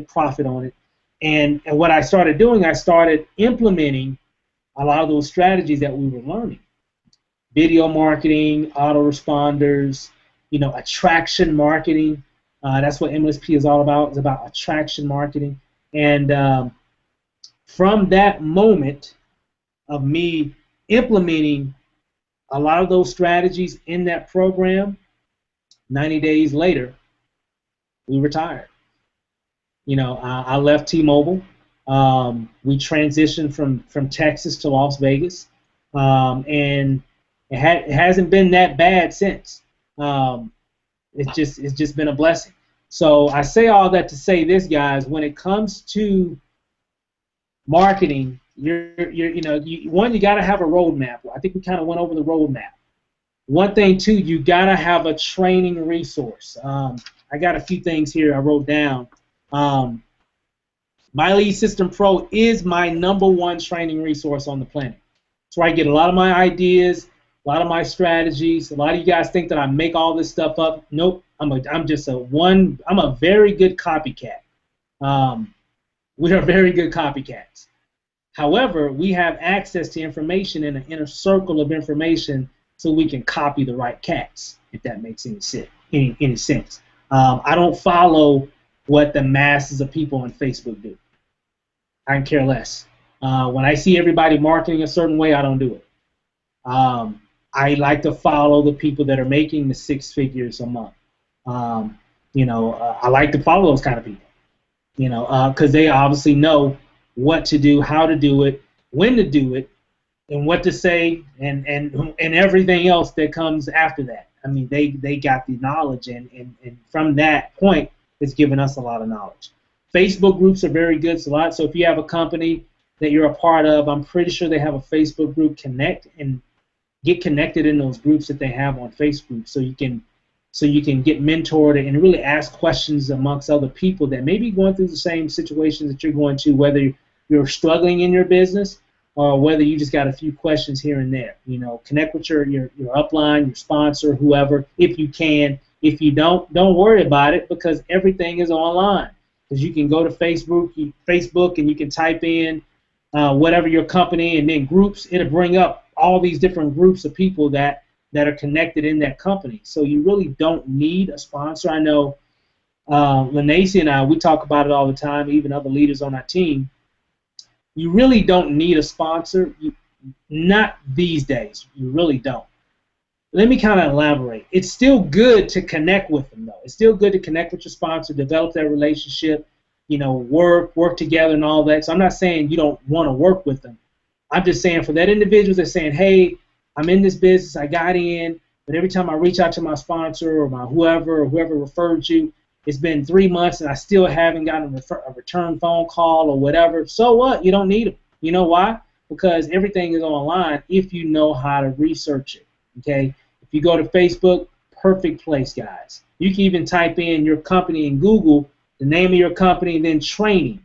profit on it. And what I started doing, I started implementing a lot of those strategies that we were learning. Video marketing, autoresponders, attraction marketing. That's what MLSP is all about. It's about attraction marketing. And from that moment of me implementing a lot of those strategies in that program, 90 days later, we retired. I left T-Mobile. We transitioned from Texas to Las Vegas, and it hasn't been that bad since. It's just been a blessing. So I say all that to say this, guys. When it comes to marketing, you got to have a roadmap. I think we kind of went over the roadmap. One thing too, you got to have a training resource. I got a few things here I wrote down. My Lead System Pro is my #1 training resource on the planet. It's where I get a lot of my ideas, a lot of my strategies. A lot of you guys think that I make all this stuff up. Nope, I'm a very good copycat. We are very good copycats. However, we have access to information in an inner circle of information, so we can copy the right cats, if that makes any sense. I don't follow what the masses of people on Facebook do. I can care less. When I see everybody marketing a certain way, I don't do it. I like to follow the people that are making the 6 figures a month. I like to follow those kind of people, because they obviously know what to do, how to do it, when to do it, and what to say, and everything else that comes after that. I mean, they got the knowledge, and from that point, it's given us a lot of knowledge. Facebook groups are very good. So if you have a company that you're a part of, I'm pretty sure they have a Facebook group. Connect and get connected in those groups that they have on Facebook, so you can get mentored and really ask questions amongst other people that may be going through the same situations that you're going to, whether you're struggling in your business or whether you just got a few questions here and there. Connect with your upline, your sponsor, whoever, if you can. If you don't worry about it, because everything is online. Because you can go to Facebook and you can type in whatever your company, and then groups. It'll bring up all these different groups of people that are connected in that company. So you really don't need a sponsor. I know Lanacy and I, we talk about it all the time, even other leaders on our team. You really don't need a sponsor. Not these days. You really don't. Let me kind of elaborate. It's still good to connect with them, though. It's still good to connect with your sponsor, develop that relationship, work together and all that. So I'm not saying you don't want to work with them. I'm just saying for that individual that's saying, hey, I'm in this business, I got in, but every time I reach out to my sponsor or my whoever referred you, it's been 3 months and I still haven't gotten a return phone call or whatever. So what? You don't need them. You know why? Because everything is online if you know how to research it. Okay? If you go to Facebook, perfect place, guys. You can even type in your company in Google, the name of your company, and then training.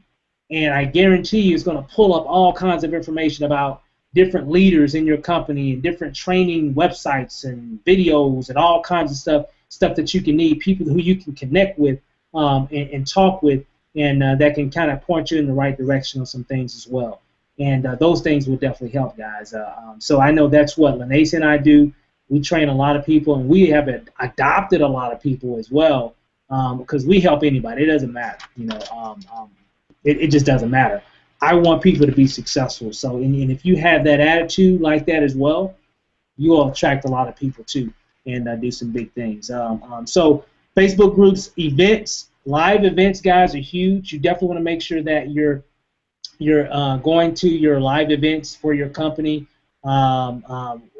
And I guarantee you it's going to pull up all kinds of information about different leaders in your company and different training websites and videos and all kinds of stuff that you can need, people who you can connect with and talk with, and that can kind of point you in the right direction on some things as well. And those things will definitely help, guys. So I know that's what Lanacy and I do. We train a lot of people, and we have adopted a lot of people as well, because we help anybody. It doesn't matter, it just doesn't matter. I want people to be successful. So, and if you have that attitude like that as well, you will attract a lot of people too, and do some big things. So, Facebook groups, events, live events, guys, are huge. You definitely want to make sure that you're going to your live events for your company.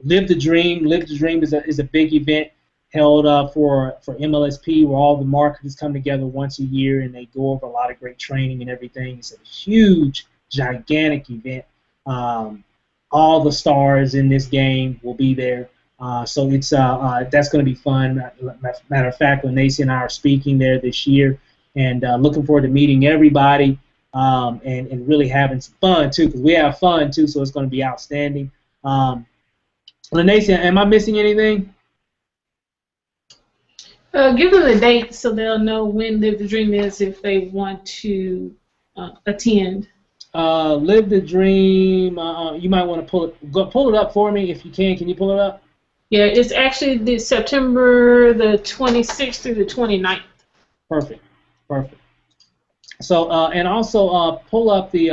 Live the Dream. Live the Dream is a big event held for MLSP, where all the marketers come together once a year and they go over a lot of great training and everything. It's a huge, gigantic event. All the stars in this game will be there. So it's that's going to be fun. Matter of fact, Lanacy and I are speaking there this year, and looking forward to meeting everybody and really having some fun too, because we have fun too. So it's going to be outstanding. Lanacy, am I missing anything? Give them the date so they'll know when Live the Dream is if they want to attend. Live the Dream. You might want to pull it up for me if you can. Can you pull it up? Yeah, it's actually September the 26th through the 29th. Perfect. So and also pull up the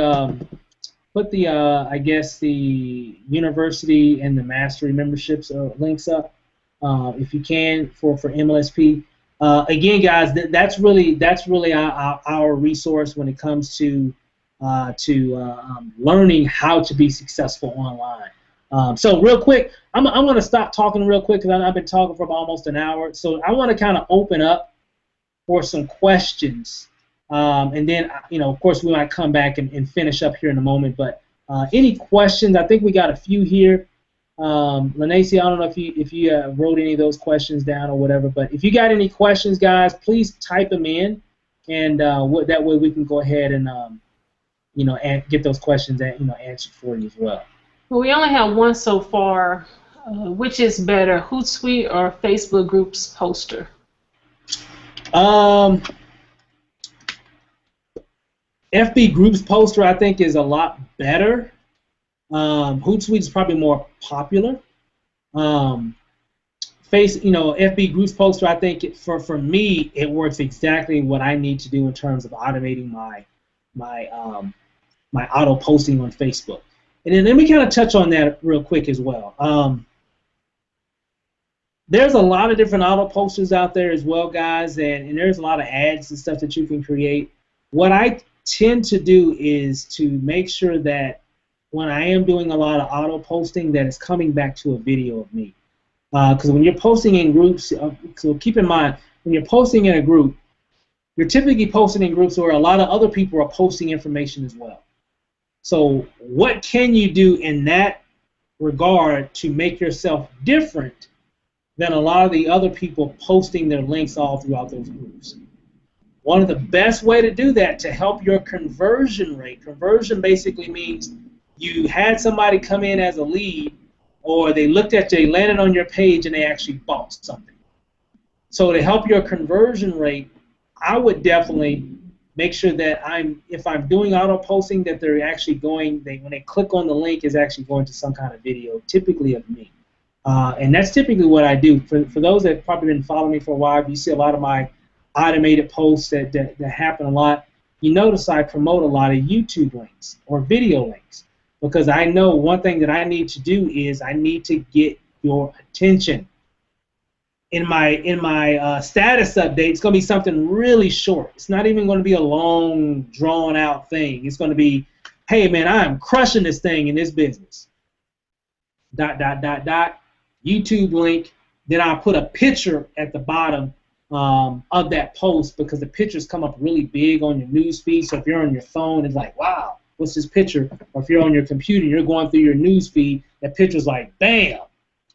put the I guess the university and the mastery memberships links up. If you can for MLSP. Again, guys, that's really our resource when it comes to learning how to be successful online. So real quick, I'm going to stop talking real quick because I've been talking for almost an hour. So I want to kind of open up for some questions, and then of course we might come back and finish up here in a moment. But any questions? I think we got a few here. Lanacy, I don't know if you wrote any of those questions down or whatever, but if you got any questions, guys, please type them in, and that way we can go ahead and and get those questions answered for you as well. Well, we only have one so far. Which is better, Hootsuite or Facebook groups poster? FB groups poster I think is a lot better. Hootsuite is probably more popular. FB groups poster, I think for me it works exactly what I need to do in terms of automating my auto posting on Facebook. And then let me kind of touch on that real quick as well. There's a lot of different auto posters out there as well, guys, and there's a lot of ads and stuff that you can create. What I tend to do is to make sure that when I am doing a lot of auto posting, that it's coming back to a video of me. Because when you're posting in groups, so keep in mind, when you're posting in a group, you're typically posting in groups where a lot of other people are posting information as well. So what can you do in that regard to make yourself different than a lot of the other people posting their links all throughout those groups? One of the best way to do that to help your conversion rate, conversion basically means you had somebody come in as a lead, or they looked at you, they landed on your page, and they actually bought something. So to help your conversion rate, I would definitely make sure that if I'm doing auto posting, that they're actually going, when they click on the link, is actually going to some kind of video, typically of me. And that's typically what I do. For those that have probably been following me for a while, you see a lot of my automated posts that happen a lot. You notice I promote a lot of YouTube links or video links, because I know one thing that I need to do is I need to get your attention. In my status update, it's going to be something really short. It's not even going to be a long, drawn-out thing. It's going to be, hey, man, I am crushing this thing in this business. ... YouTube link. Then I'll put a picture at the bottom of that post, because the pictures come up really big on your news feed. So if you're on your phone, it's like, wow, what's this picture? Or if you're on your computer, you're going through your news feed, that picture's like, bam,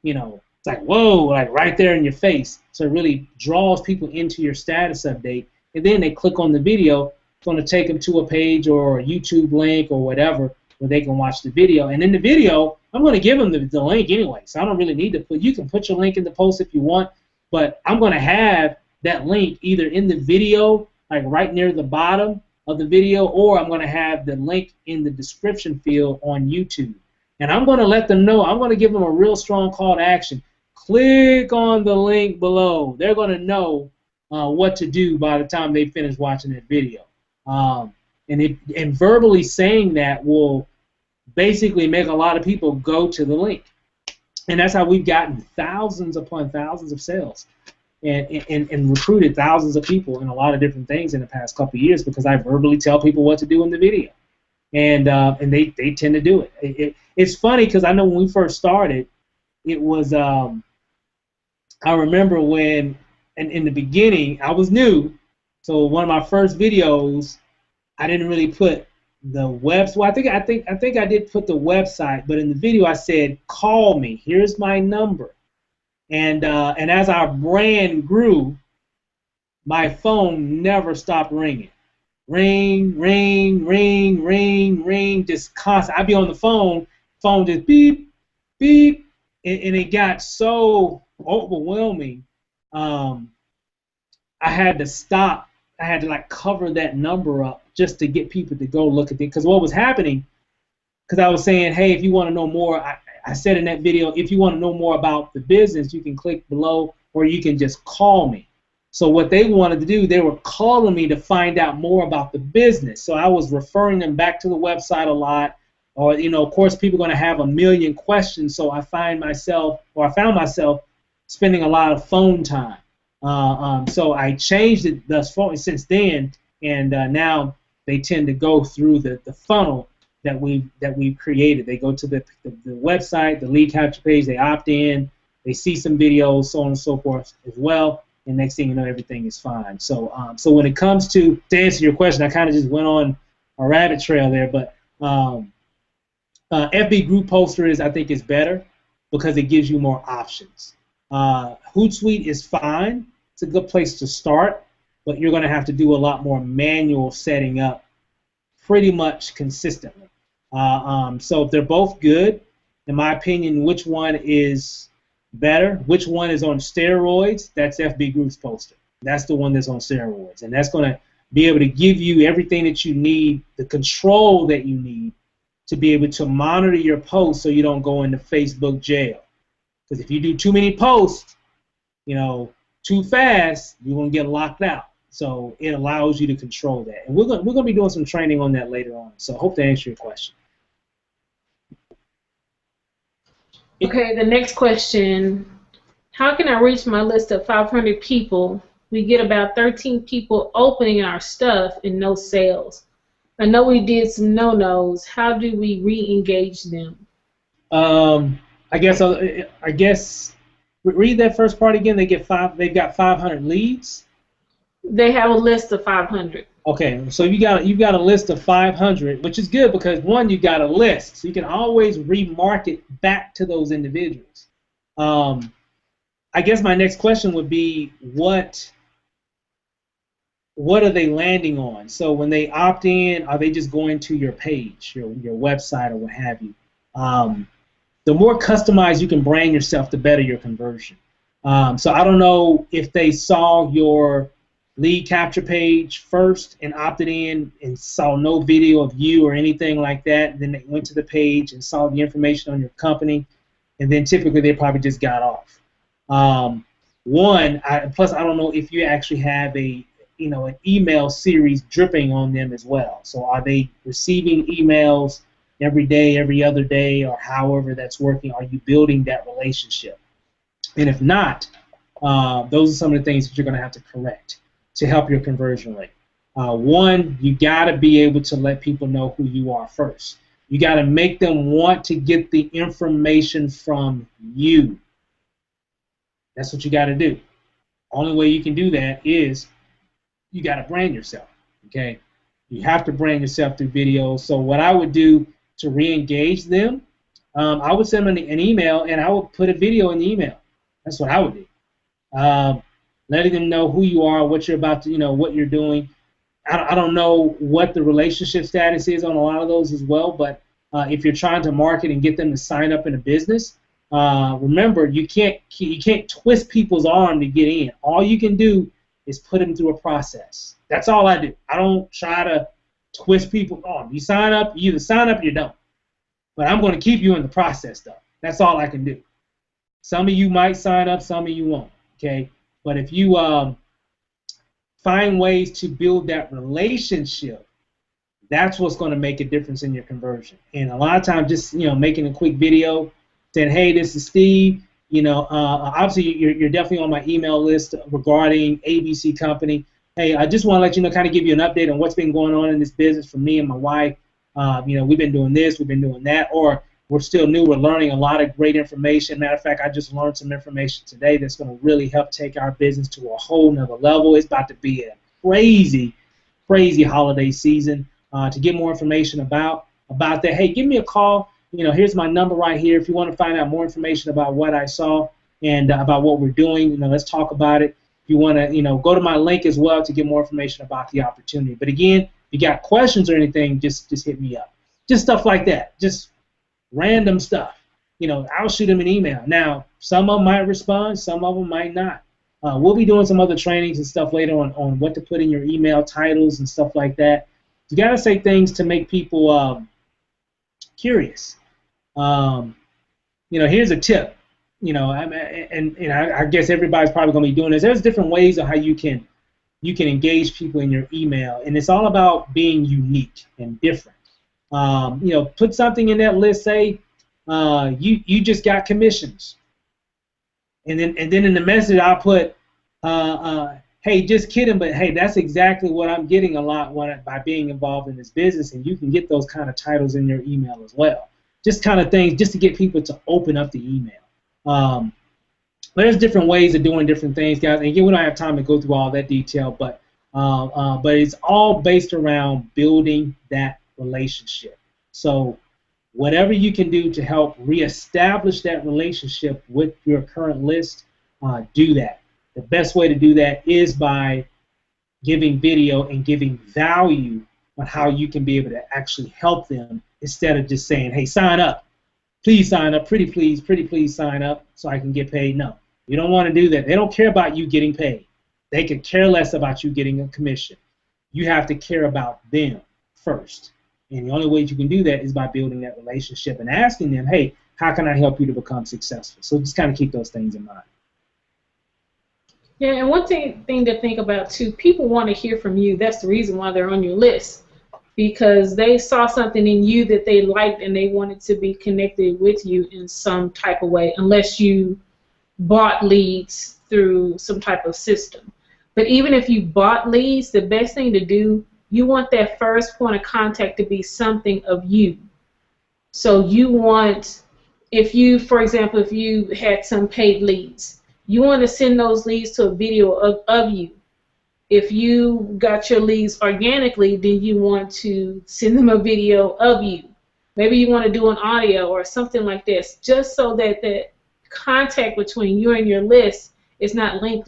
it's like, whoa, like right there in your face. So it really draws people into your status update. And then they click on the video. It's going to take them to a page or a YouTube link or whatever where they can watch the video. And in the video, I'm going to give them the link anyway. So I don't really need to you can put your link in the post if you want, but I'm going to have that link either in the video, like right near the bottom of the video, or I'm going to have the link in the description field on YouTube. And I'm going to let them know, I'm going to give them a real strong call to action. Click on the link below. They're going to know what to do by the time they finish watching that video. And verbally saying that will basically make a lot of people go to the link. And that's how we've gotten thousands upon thousands of sales and recruited thousands of people in a lot of different things in the past couple of years, because I verbally tell people what to do in the video. And they tend to do it. It's funny, because I know when we first started, it was, I remember when, in the beginning, I was new, so one of my first videos, I didn't really put the website. Well, I think I did put the website, but in the video I said, call me, here's my number. And as our brand grew, my phone never stopped ringing. Ring, ring, ring, ring, ring, just constant. I'd be on the phone just beep, beep, and it got so overwhelming. I had to stop. I had to like cover that number up just to get people to go look at it. Because what was happening, because I was saying, hey, if you want to know more, I said in that video, if you want to know more about the business, you can click below, or you can just call me. So what they wanted to do, they were calling me to find out more about the business. So I was referring them back to the website a lot. Or, of course, people are going to have a million questions. So I found myself spending a lot of phone time. So I changed it thus far since then, and now they tend to go through the funnel that we've created. They go to the website, the lead capture page, they opt in, they see some videos, so on and so forth as well, and next thing you know, everything is fine. So so when it comes to answer your question, I kind of just went on a rabbit trail there, but FB group poster I think is better because it gives you more options. Hootsuite is fine. It's a good place to start, but you're going to have to do a lot more manual setting up pretty much consistently. So if they're both good, in my opinion, which one is better? Which one is on steroids? That's FB Group's poster. That's the one that's on steroids, and that's going to be able to give you everything that you need, the control that you need to be able to monitor your posts so you don't go into Facebook jail. Because if you do too many posts, too fast, you're going to get locked out. So it allows you to control that. And we're going to be doing some training on that later on. So I hope to answer your question. Okay, the next question. How can I reach my list of 500 people? We get about 13 people opening our stuff and no sales. I know we did some no-nos. How do we re-engage them? I guess read that first part again. They've got 500 leads. They have a list of 500. Okay, so you've got a list of 500, which is good because one, you got a list, so you can always remarket back to those individuals. I guess my next question would be what are they landing on? So when they opt in, are they just going to your page, your website, or what have you? The more customized you can brand yourself, the better your conversion. So I don't know if they saw your lead capture page first and opted in and saw no video of you or anything like that. Then they went to the page and saw the information on your company, and then typically they probably just got off. Plus I don't know if you actually have an email series dripping on them as well. So are they receiving emails every day, every other day, or however that's working? Are you building that relationship? And if not, those are some of the things that you're going to have to correct to help your conversion rate. One, you got to be able to let people know who you are first. You got to make them want to get the information from you. That's what you got to do. Only way you can do that is you got to brand yourself. Okay, you have to brand yourself through videos. So what I would do to re-engage them, I would send them an email and I would put a video in the email. That's what I would do. Letting them know who you are, what you're about to, what you're doing. I don't know what the relationship status is on a lot of those as well, but if you're trying to market and get them to sign up in a business, remember you can't twist people's arm to get in. All you can do is put them through a process. That's all I do. I don't try to twist people's arm. You sign up, you either sign up or you don't. But I'm going to keep you in the process, though. That's all I can do. Some of you might sign up, some of you won't. Okay. But if you find ways to build that relationship, that's what's going to make a difference in your conversion. And a lot of times, just making a quick video saying, "Hey, this is Steve. Obviously you're definitely on my email list regarding ABC Company. Hey, I just want to let you know, kind of give you an update on what's been going on in this business for me and my wife. We've been doing this, we've been doing that, or we're still new. We're learning a lot of great information. Matter of fact, I just learned some information today that's going to really help take our business to a whole nother level. It's about to be a crazy, crazy holiday season. To get more information about that, hey, give me a call. Here's my number right here. If you want to find out more information about what I saw and about what we're doing, let's talk about it. If you want to, go to my link as well to get more information about the opportunity. But again, if you got questions or anything, just hit me up. Just stuff like that. Just random stuff. I'll shoot them an email. Now, some of them might respond, some of them might not. We'll be doing some other trainings and stuff later on what to put in your email titles and stuff like that. You got to say things to make people curious. Here's a tip. I guess everybody's probably going to be doing this. There's different ways of how you can engage people in your email, and it's all about being unique and different. Put something in that list. Say you just got commissions, and then in the message I'll put, hey, just kidding, but hey, that's exactly what I'm getting a lot by being involved in this business, and you can get those kind of titles in your email as well. Just kind of things just to get people to open up the email. There's different ways of doing different things, guys. And again, we don't have time to go through all that detail, but it's all based around building that relationship. So whatever you can do to help reestablish that relationship with your current list, do that. The best way to do that is by giving video and giving value on how you can be able to actually help them instead of just saying, hey, sign up. Please sign up. Pretty please sign up so I can get paid. No, you don't want to do that. They don't care about you getting paid. They could care less about you getting a commission. You have to care about them first. And the only way you can do that is by building that relationship and asking them, hey, how can I help you to become successful? So just kind of keep those things in mind. Yeah, and one thing to think about too, people want to hear from you. That's the reason why they're on your list, because they saw something in you that they liked and they wanted to be connected with you in some type of way, unless you bought leads through some type of system. But even if you bought leads, the best thing to do, you want that first point of contact to be something of you. So you want, if you, for example, if you had some paid leads, you want to send those leads to a video of you. If you got your leads organically, then you want to send them a video of you. Maybe you want to do an audio or something like this, just so that the contact between you and your list is not link.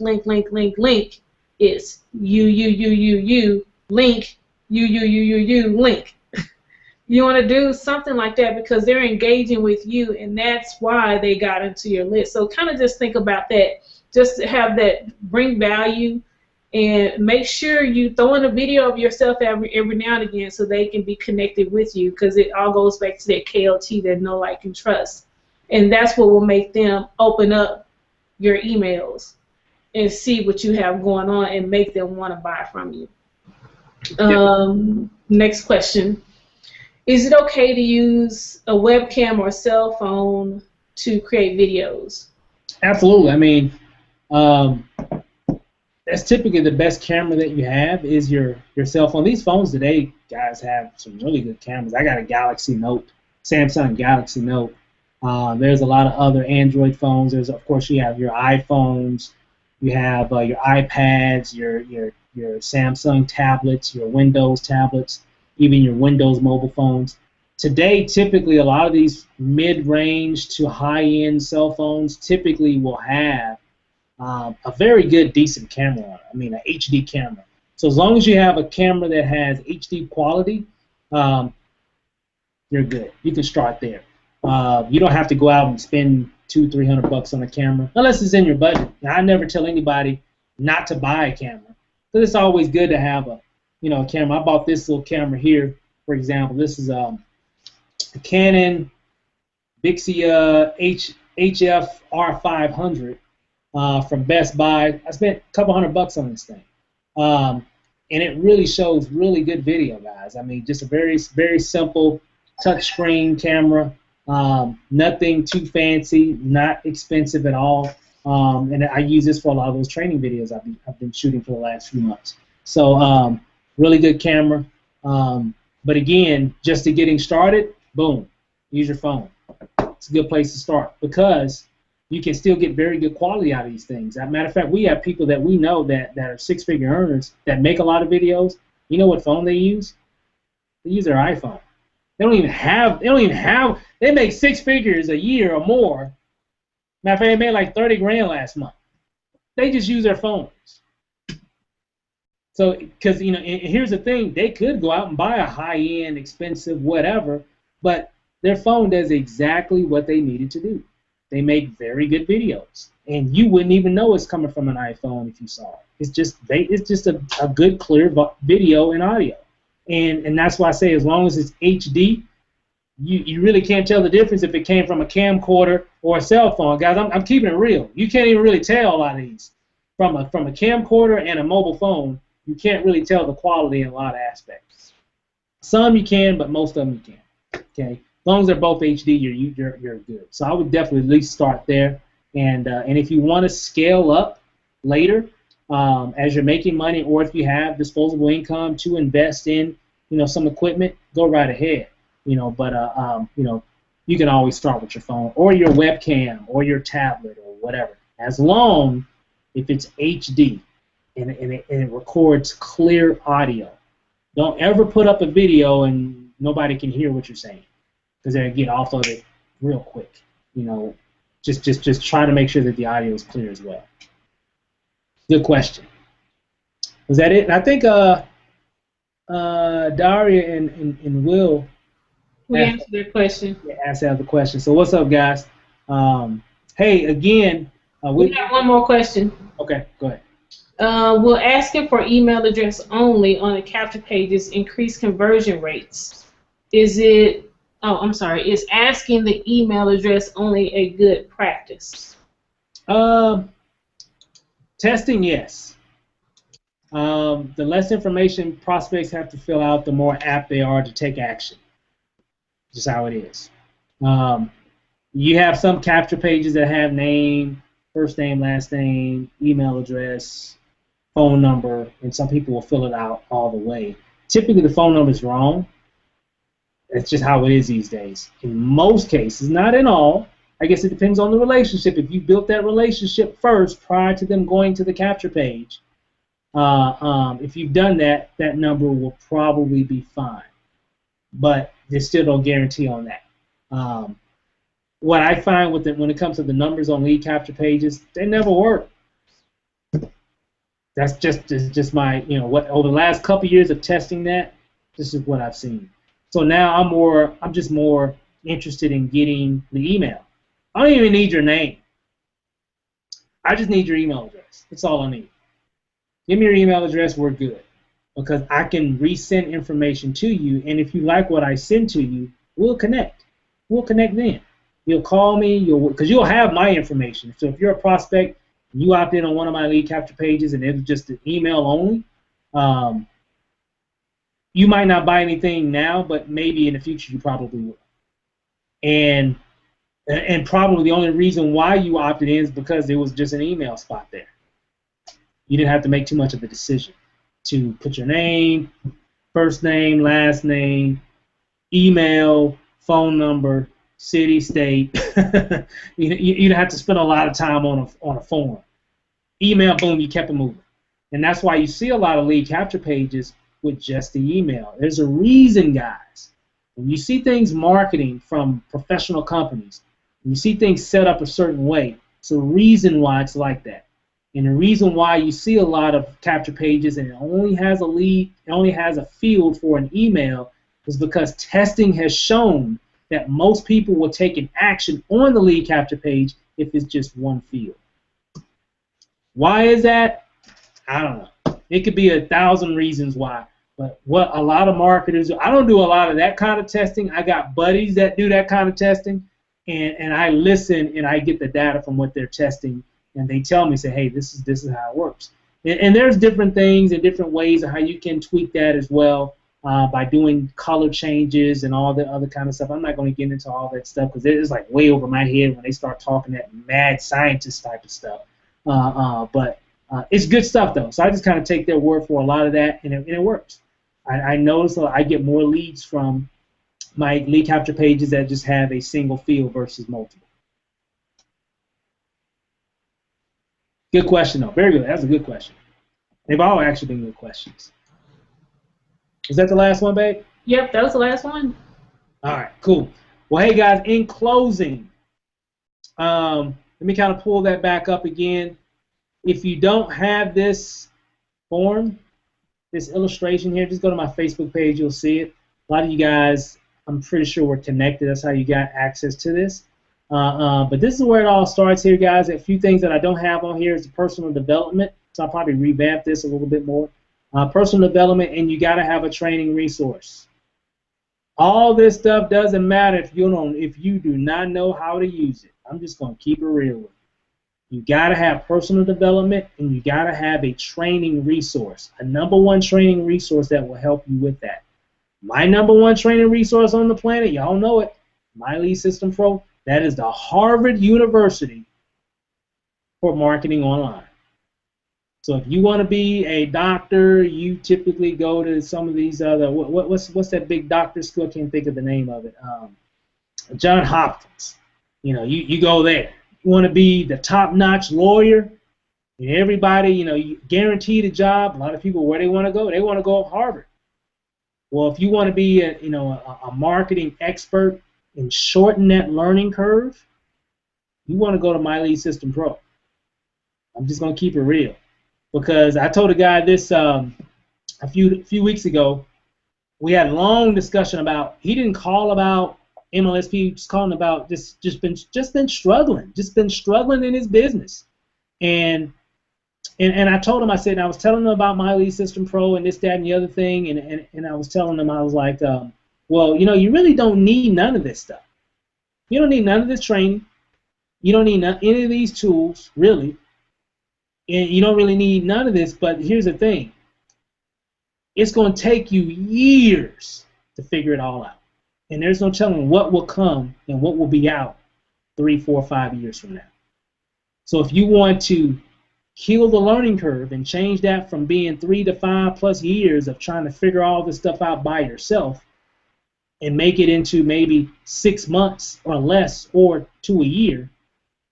It's you, link, you, link. You want to do something like that because they're engaging with you, and that's why they got into your list. So kind of just think about that. Just to have that bring value, and make sure you throw in a video of yourself every now and again so they can be connected with you, because it all goes back to that KLT, that know, like, and trust. And that's what will make them open up your emails and see what you have going on and make them want to buy from you. Next question. Is it okay to use a webcam or cell phone to create videos? Absolutely. I mean, that's typically the best camera that you have is your cell phone. These phones today, guys, have some really good cameras. I got a Galaxy Note, Samsung Galaxy Note. There's a lot of other Android phones. There's, of course, you have your iPhones, you have your iPads, your Samsung tablets, your Windows tablets, even your Windows mobile phones. Today, typically, a lot of these mid-range to high-end cell phones typically will have a very good, decent camera on it. I mean, an HD camera. So as long as you have a camera that has HD quality, you're good. You can start there. You don't have to go out and spend $200-300 on a camera unless it's in your budget. Now, I never tell anybody not to buy a camera, because it's always good to have a camera. I bought this little camera here, for example. This is a Canon Vixia HF R500 from Best Buy. I spent a couple $100 on this thing, and it really shows really good video, guys. I mean, just a very, very simple touchscreen camera. Nothing too fancy, not expensive at all. And I use this for a lot of those training videos I've been shooting for the last few months. So really good camera. But again, just to getting started, boom, use your phone. It's a good place to start because you can still get very good quality out of these things. As a matter of fact, we have people that we know that are six-figure earners that make a lot of videos. You know what phone they use? They use their iPhone. They make six figures a year or more. Matter of fact, they made like 30 grand last month. They just use their phones. So, because, and here's the thing, they could go out and buy a high-end, expensive, whatever, but their phone does exactly what they needed to do. They make very good videos, and you wouldn't even know it's coming from an iPhone if you saw it. It's just a good, clear video and audio. And that's why I say as long as it's HD, you really can't tell the difference if it came from a camcorder or a cell phone. Guys, I'm keeping it real. You can't even really tell a lot of these. From a camcorder and a mobile phone, you can't really tell the quality in a lot of aspects. Some you can, but most of them you can't. Okay, as long as they're both HD, you're good. So I would definitely at least start there. And if you want to scale up later, as you're making money, or if you have disposable income to invest in, some equipment, go right ahead. But you can always start with your phone or your webcam or your tablet or whatever, as long if it's HD and it records clear audio. Don't ever put up a video and nobody can hear what you're saying, because they'll get off of it real quick. Just try to make sure that the audio is clear as well. Good question. Was that it? And I think Daria and Will We answered their question. asked the question. So what's up, guys? Hey, again, we got one more question. Okay, go ahead. Will asking for email address only on the capture pages increase conversion rates? Is asking the email address only a good practice? Testing, yes. The less information prospects have to fill out, the more apt they are to take action. Just how it is. You have some capture pages that have name, first name, last name, email address, phone number, and some people will fill it out all the way. Typically, the phone number is wrong. That's just how it is these days. In most cases, not in all. I guess it depends on the relationship. If you built that relationship first prior to them going to the capture page, if you've done that, that number will probably be fine. But there's still no guarantee on that. What I find with it when it comes to the numbers on lead capture pages, they never work. That's just my, what over the last couple years of testing that, this is what I've seen. So now I'm just more interested in getting the email. I don't even need your name. I just need your email address. That's all I need. Give me your email address, we're good. Because I can resend information to you, and if you like what I send to you, we'll connect. We'll connect then. You'll call me, because you'll have my information. So if you're a prospect, and you opt in on one of my lead capture pages, and it's just an email only, you might not buy anything now, but maybe in the future you probably will. And probably the only reason why you opted in is because there was just an email spot there. You didn't have to make too much of a decision to put your name, first name, last name, email, phone number, city, state. You don't have to spend a lot of time on a form. Email, boom, you kept it moving. And that's why you see a lot of lead capture pages with just the email. There's a reason, guys. When you see things marketing from professional companies, when you see things set up a certain way, it's a reason why it's like that. And the reason why you see a lot of capture pages and it only has a lead, it only has a field for an email, is because testing has shown that most people will take an action on the lead capture page if it's just one field. Why is that? I don't know. It could be 1,000 reasons why. But what a lot of marketers do, I don't do a lot of that kind of testing. I got buddies that do that kind of testing, and I listen and I get the data from what they're testing, and they tell me, say, hey, this is how it works. And there's different things and different ways of how you can tweak that as well by doing color changes and all the other kind of stuff. I'm not going to get into all that stuff because it's like way over my head when they start talking that mad scientist type of stuff. But it's good stuff, though. So I just kind of take their word for a lot of that, and it works. I notice I get more leads from my lead capture pages that just have a single field versus multiple. Good question, though. Very good. That's a good question. They've all actually been good questions. Is that the last one, babe? Yep, that was the last one. All right, cool. Well, hey, guys, in closing, let me kind of pull that back up again. If you don't have this form, this illustration here, just go to my Facebook page. You'll see it. A lot of you guys, I'm pretty sure we're connected. That's how you got access to this. But this is where it all starts here, guys. A few things that I don't have on here is the personal development. So I'll probably revamp this a little bit more. Personal development, and you got to have a training resource. All this stuff doesn't matter if you do not know how to use it. I'm just going to keep it real with you. You got to have personal development, and you got to have a training resource, a #1 training resource that will help you with that. My #1 training resource on the planet, y'all know it, My Lead System Pro, that is the Harvard University for marketing online. So if you want to be a doctor, you typically go to some of these other, what's that big doctor school? I can't think of the name of it. Johns Hopkins. You go there. You want to be the top-notch lawyer, and everybody, you guaranteed a job. A lot of people, where they want to go? They want to go to Harvard. Well, if you want to be a marketing expert and shorten that learning curve, you want to go to My Lead System Pro. I'm just going to keep it real. Because I told a guy this a few weeks ago. We had a long discussion about. He didn't call about MLSP. Just calling about just been struggling in his business. And I told him, I said, and I was telling him about My Lead System Pro and this, that, and the other thing, and I was telling him, I was like, well, you really don't need none of this stuff. You don't need none of this training. You don't need any of these tools, really. And you don't really need none of this, but here's the thing. It's going to take you years to figure it all out. And there's no telling what will come and what will be out 3, 4, 5 years from now. So if you want to kill the learning curve and change that from being 3 to 5+ years of trying to figure all this stuff out by yourself and make it into maybe 6 months or less or to a year,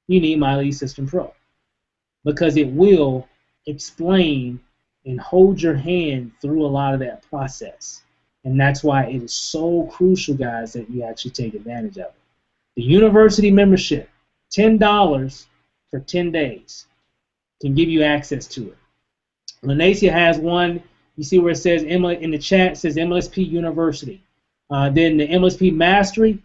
you need My Lead System Pro, because it will explain and hold your hand through a lot of that process. And that's why it is so crucial, guys, that you actually take advantage of it. The university membership, $10 for 10 days, can give you access to it. Lanacia has one. You see where it says in the chat, it says MLSP University. Then the MLSP Mastery.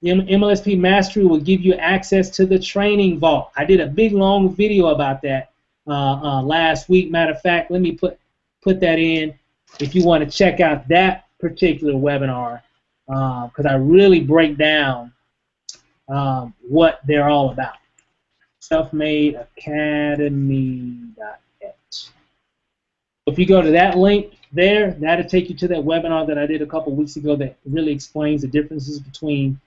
The MLSP Mastery will give you access to the training vault. I did a big long video about that last week. Matter of fact, let me put that in if you want to check out that particular webinar, because I really break down what they're all about. Selfmadeacademy.net. If you go to that link there, that'll take you to that webinar that I did a couple weeks ago that really explains the differences between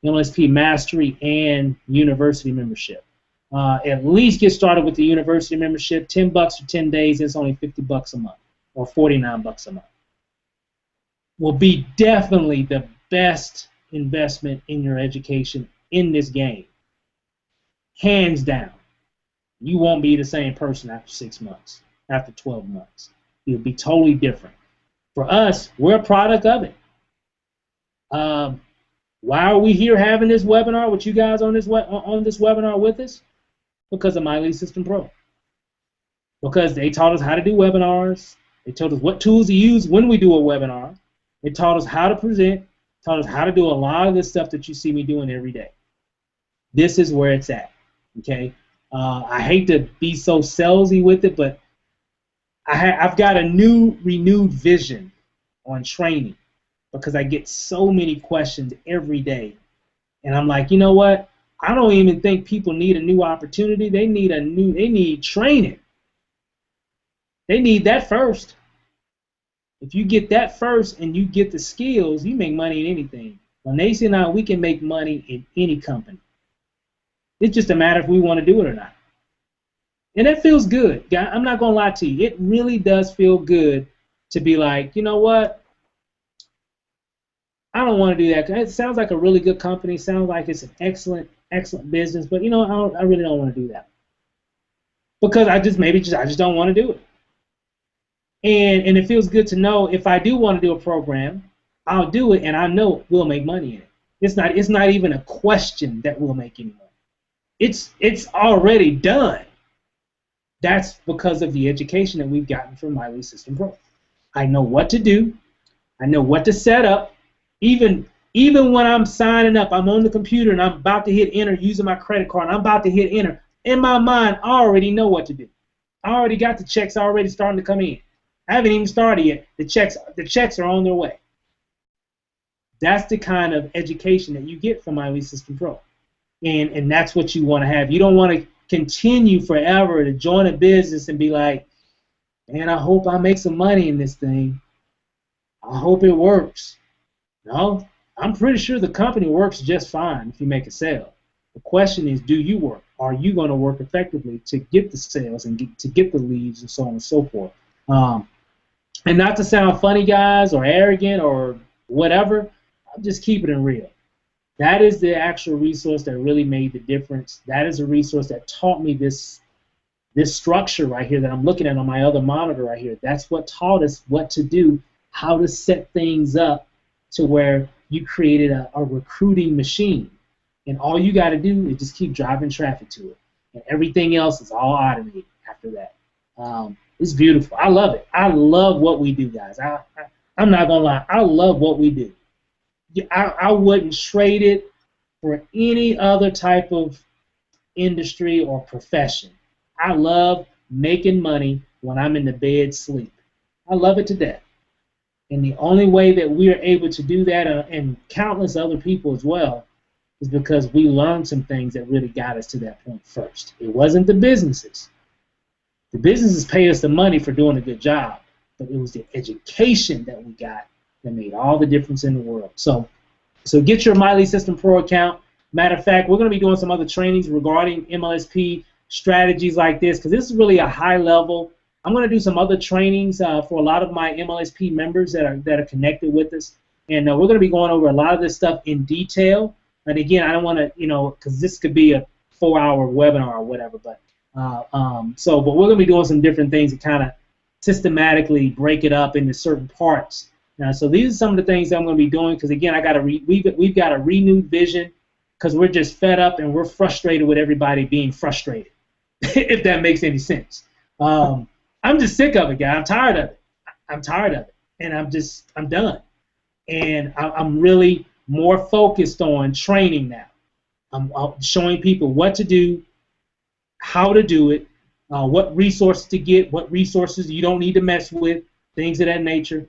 MLSP Mastery and university membership. At least get started with the university membership. $10 for 10 days. It's only $50 a month, or $49 a month. Will be definitely the best investment in your education in this game. Hands down. You won't be the same person after 6 months, after 12 months. You'll be totally different. For us, we're a product of it. Why are we here having this webinar with you guys on this webinar with us? Because of My Lead System Pro. Because they taught us how to do webinars. They told us what tools to use when we do a webinar. They taught us how to present. Taught us how to do a lot of this stuff that you see me doing every day. This is where it's at. Okay. I hate to be so salesy with it, but I've got a renewed vision on training, because I get so many questions every day, and I'm like, you know what? I don't even think people need a new opportunity. They need training. They need that first. If you get that first and you get the skills, you make money in anything. Lanacia and I, we can make money in any company. It's just a matter if we want to do it or not. And it feels good. I'm not going to lie to you. It really does feel good to be like, you know what? I don't want to do that. It sounds like a really good company. Sounds like it's an excellent business. But, you know, I really don't want to do that. Because I just don't want to do it. And it feels good to know if I do want to do a program, I'll do it, and I know we'll make money in it. It's not even a question that we'll make any money. It's already done. That's because of the education that we've gotten from My Lead System Pro. I know what to do. I know what to set up. Even when I'm signing up, I'm on the computer and I'm about to hit enter using my credit card, and I'm about to hit enter. In my mind, I already know what to do. I already got the checks already starting to come in. I haven't even started yet. The checks are on their way. That's the kind of education that you get from My Lead System Pro. And that's what you want to have. You don't want to continue forever to join a business and be like, man, I hope I make some money in this thing. I hope it works. No, I'm pretty sure the company works just fine if you make a sale. The question is, do you work? Are you going to work effectively to get the sales and to get the leads and so on and so forth? And not to sound funny, guys, or arrogant or whatever, I'm just keeping it real. That is the actual resource that really made the difference. That is a resource that taught me this structure right here that I'm looking at on my other monitor right here. That's what taught us what to do, how to set things up to where you created a recruiting machine. And all you got to do is just keep driving traffic to it. And everything else is all automated after that. It's beautiful. I love it. I love what we do, guys. I'm not gonna lie, I love what we do. I wouldn't trade it for any other type of industry or profession. I love making money when I'm in the bed sleep. I love it to death. And the only way that we are able to do that, and countless other people as well, is because we learned some things that really got us to that point first. It wasn't the businesses. The businesses pay us the money for doing a good job, but it was the education that we got that made all the difference in the world. So get your MyLead System Pro account. Matter of fact, we're going to be doing some other trainings regarding MLSP strategies like this, because this is really a high level. I'm going to do some other trainings for a lot of my MLSP members that are connected with us, and we're going to be going over a lot of this stuff in detail. And again, I don't want to, because this could be a 4-hour webinar or whatever, but but we're going to be doing some different things to kind of systematically break it up into certain parts. So these are some of the things that I'm going to be doing, because again, we've got a renewed vision, because we're just fed up and we're frustrated with everybody being frustrated, if that makes any sense. I'm just sick of it, guys. I'm tired of it. I'm tired of it, and I'm done. And I'm really more focused on training now. I'm showing people what to do, how to do it, what resources to get, what resources you don't need to mess with, things of that nature,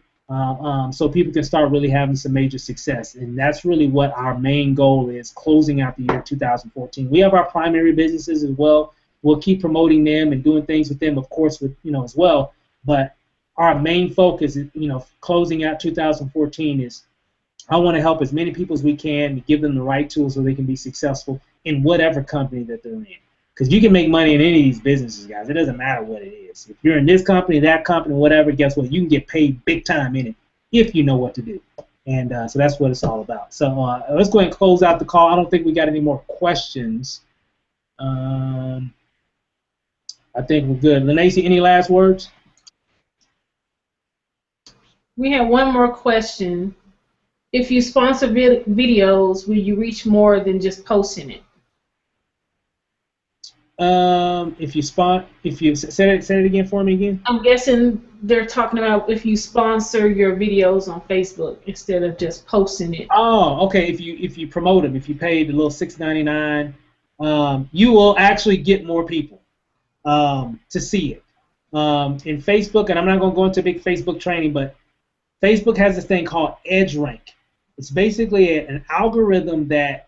so people can start really having some major success. And that's really what our main goal is, closing out the year 2014. We have our primary businesses as well. We'll keep promoting them and doing things with them, of course, as well. But our main focus is, closing out 2014 is, I want to help as many people as we can to give them the right tools so they can be successful in whatever company that they're in. Because you can make money in any of these businesses, guys. It doesn't matter what it is. If you're in this company, that company, whatever, guess what? You can get paid big time in it if you know what to do. And so that's what it's all about. So let's go ahead and close out the call. I don't think we got any more questions. I think we're good. Lanacy, any last words? We have one more question. If you sponsor videos, will you reach more than just posting it? If you say it again for me again. I'm guessing they're talking about if you sponsor your videos on Facebook instead of just posting it. Oh, okay. If you promote them, if you pay the little $6.99, you will actually get more people to see it. In Facebook, and I'm not going to go into big Facebook training, but Facebook has this thing called EdgeRank. It's basically an algorithm that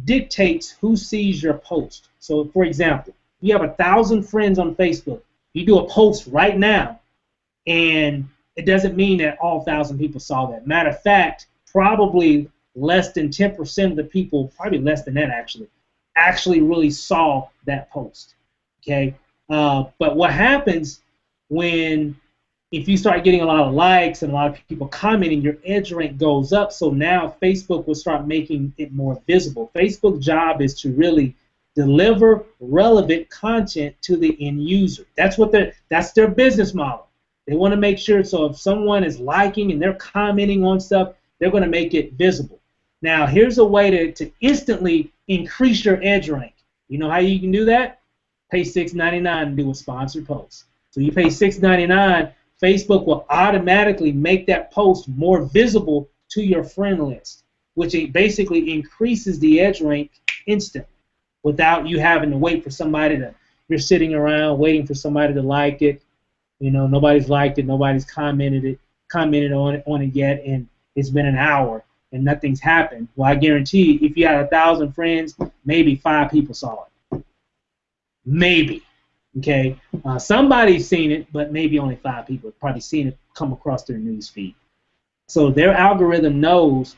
dictates who sees your post. So, for example, you have 1,000 friends on Facebook. You do a post right now, and it doesn't mean that all 1,000 people saw that. Matter of fact, probably less than 10% of the people, probably less than that actually really saw that post. Okay, but what happens if you start getting a lot of likes and a lot of people commenting, your edge rank goes up. So now Facebook will start making it more visible. Facebook's job is to really deliver relevant content to the end user. That's their business model. They want to make sure, so if someone is liking and they're commenting on stuff, they're going to make it visible. Now, here's a way to instantly increase your edge rank. You know how you can do that? Pay $6.99 and do a sponsored post. So you pay $6.99, Facebook will automatically make that post more visible to your friend list, which basically increases the edge rank instantly without you having to wait for you're sitting around waiting for somebody to like it. Nobody's liked it, nobody's commented on it yet, and it's been an hour and nothing's happened. Well, I guarantee if you had 1,000 friends, maybe 5 people saw it. Maybe. Okay, somebody's seen it, but maybe only 5 people have probably seen it come across their news feed. So their algorithm knows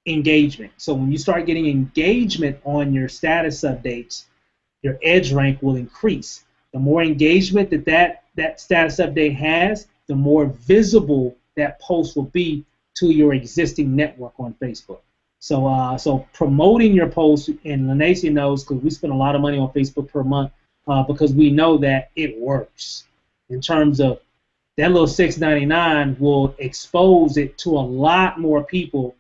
engagement. So when you start getting engagement on your status updates, your edge rank will increase. The more engagement that status update has, the more visible that post will be to your existing network on Facebook. So promoting your post, and Lanacy knows because we spend a lot of money on Facebook per month. Because we know that it works in terms of that little $6.99 will expose it to a lot more people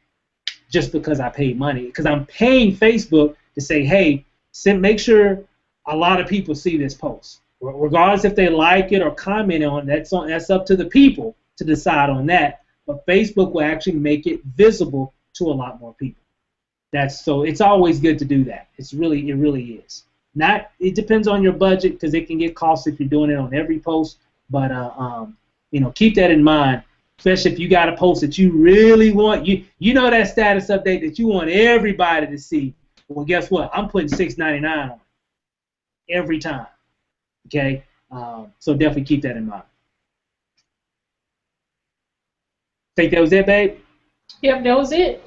just because I paid money. Because I'm paying Facebook to say, hey, make sure a lot of people see this post. Regardless if they like it or comment on it, that's up to the people. to decide on that. But Facebook will actually make it visible to a lot more people. So it's always good to do that. It really is. It depends on your budget because it can get costly if you're doing it on every post. But keep that in mind, especially if you got a post that you really want. You know that status update that you want everybody to see. Well, guess what? I'm putting $6.99 on it every time. Okay, so definitely keep that in mind. Think that was it, babe? Yep, that was it.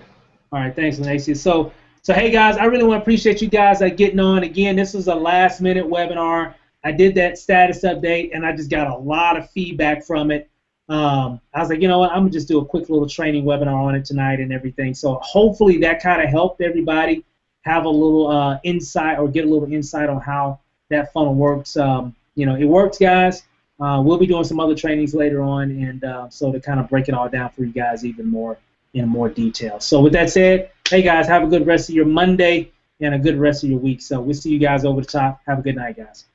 All right, thanks, Lanacia. So hey, guys, I really want to appreciate you guys getting on. Again, this was a last-minute webinar. I did that status update, and I just got a lot of feedback from it. I was like, you know what, I'm going to just do a quick little training webinar on it tonight and everything. So hopefully that kind of helped everybody have a little insight or get a little insight on how that funnel works. It works, guys. We'll be doing some other trainings later on, and so to kind of break it all down for you guys even more in more detail. So with that said, hey guys, have a good rest of your Monday and a good rest of your week. So we'll see you guys over the top. Have a good night, guys.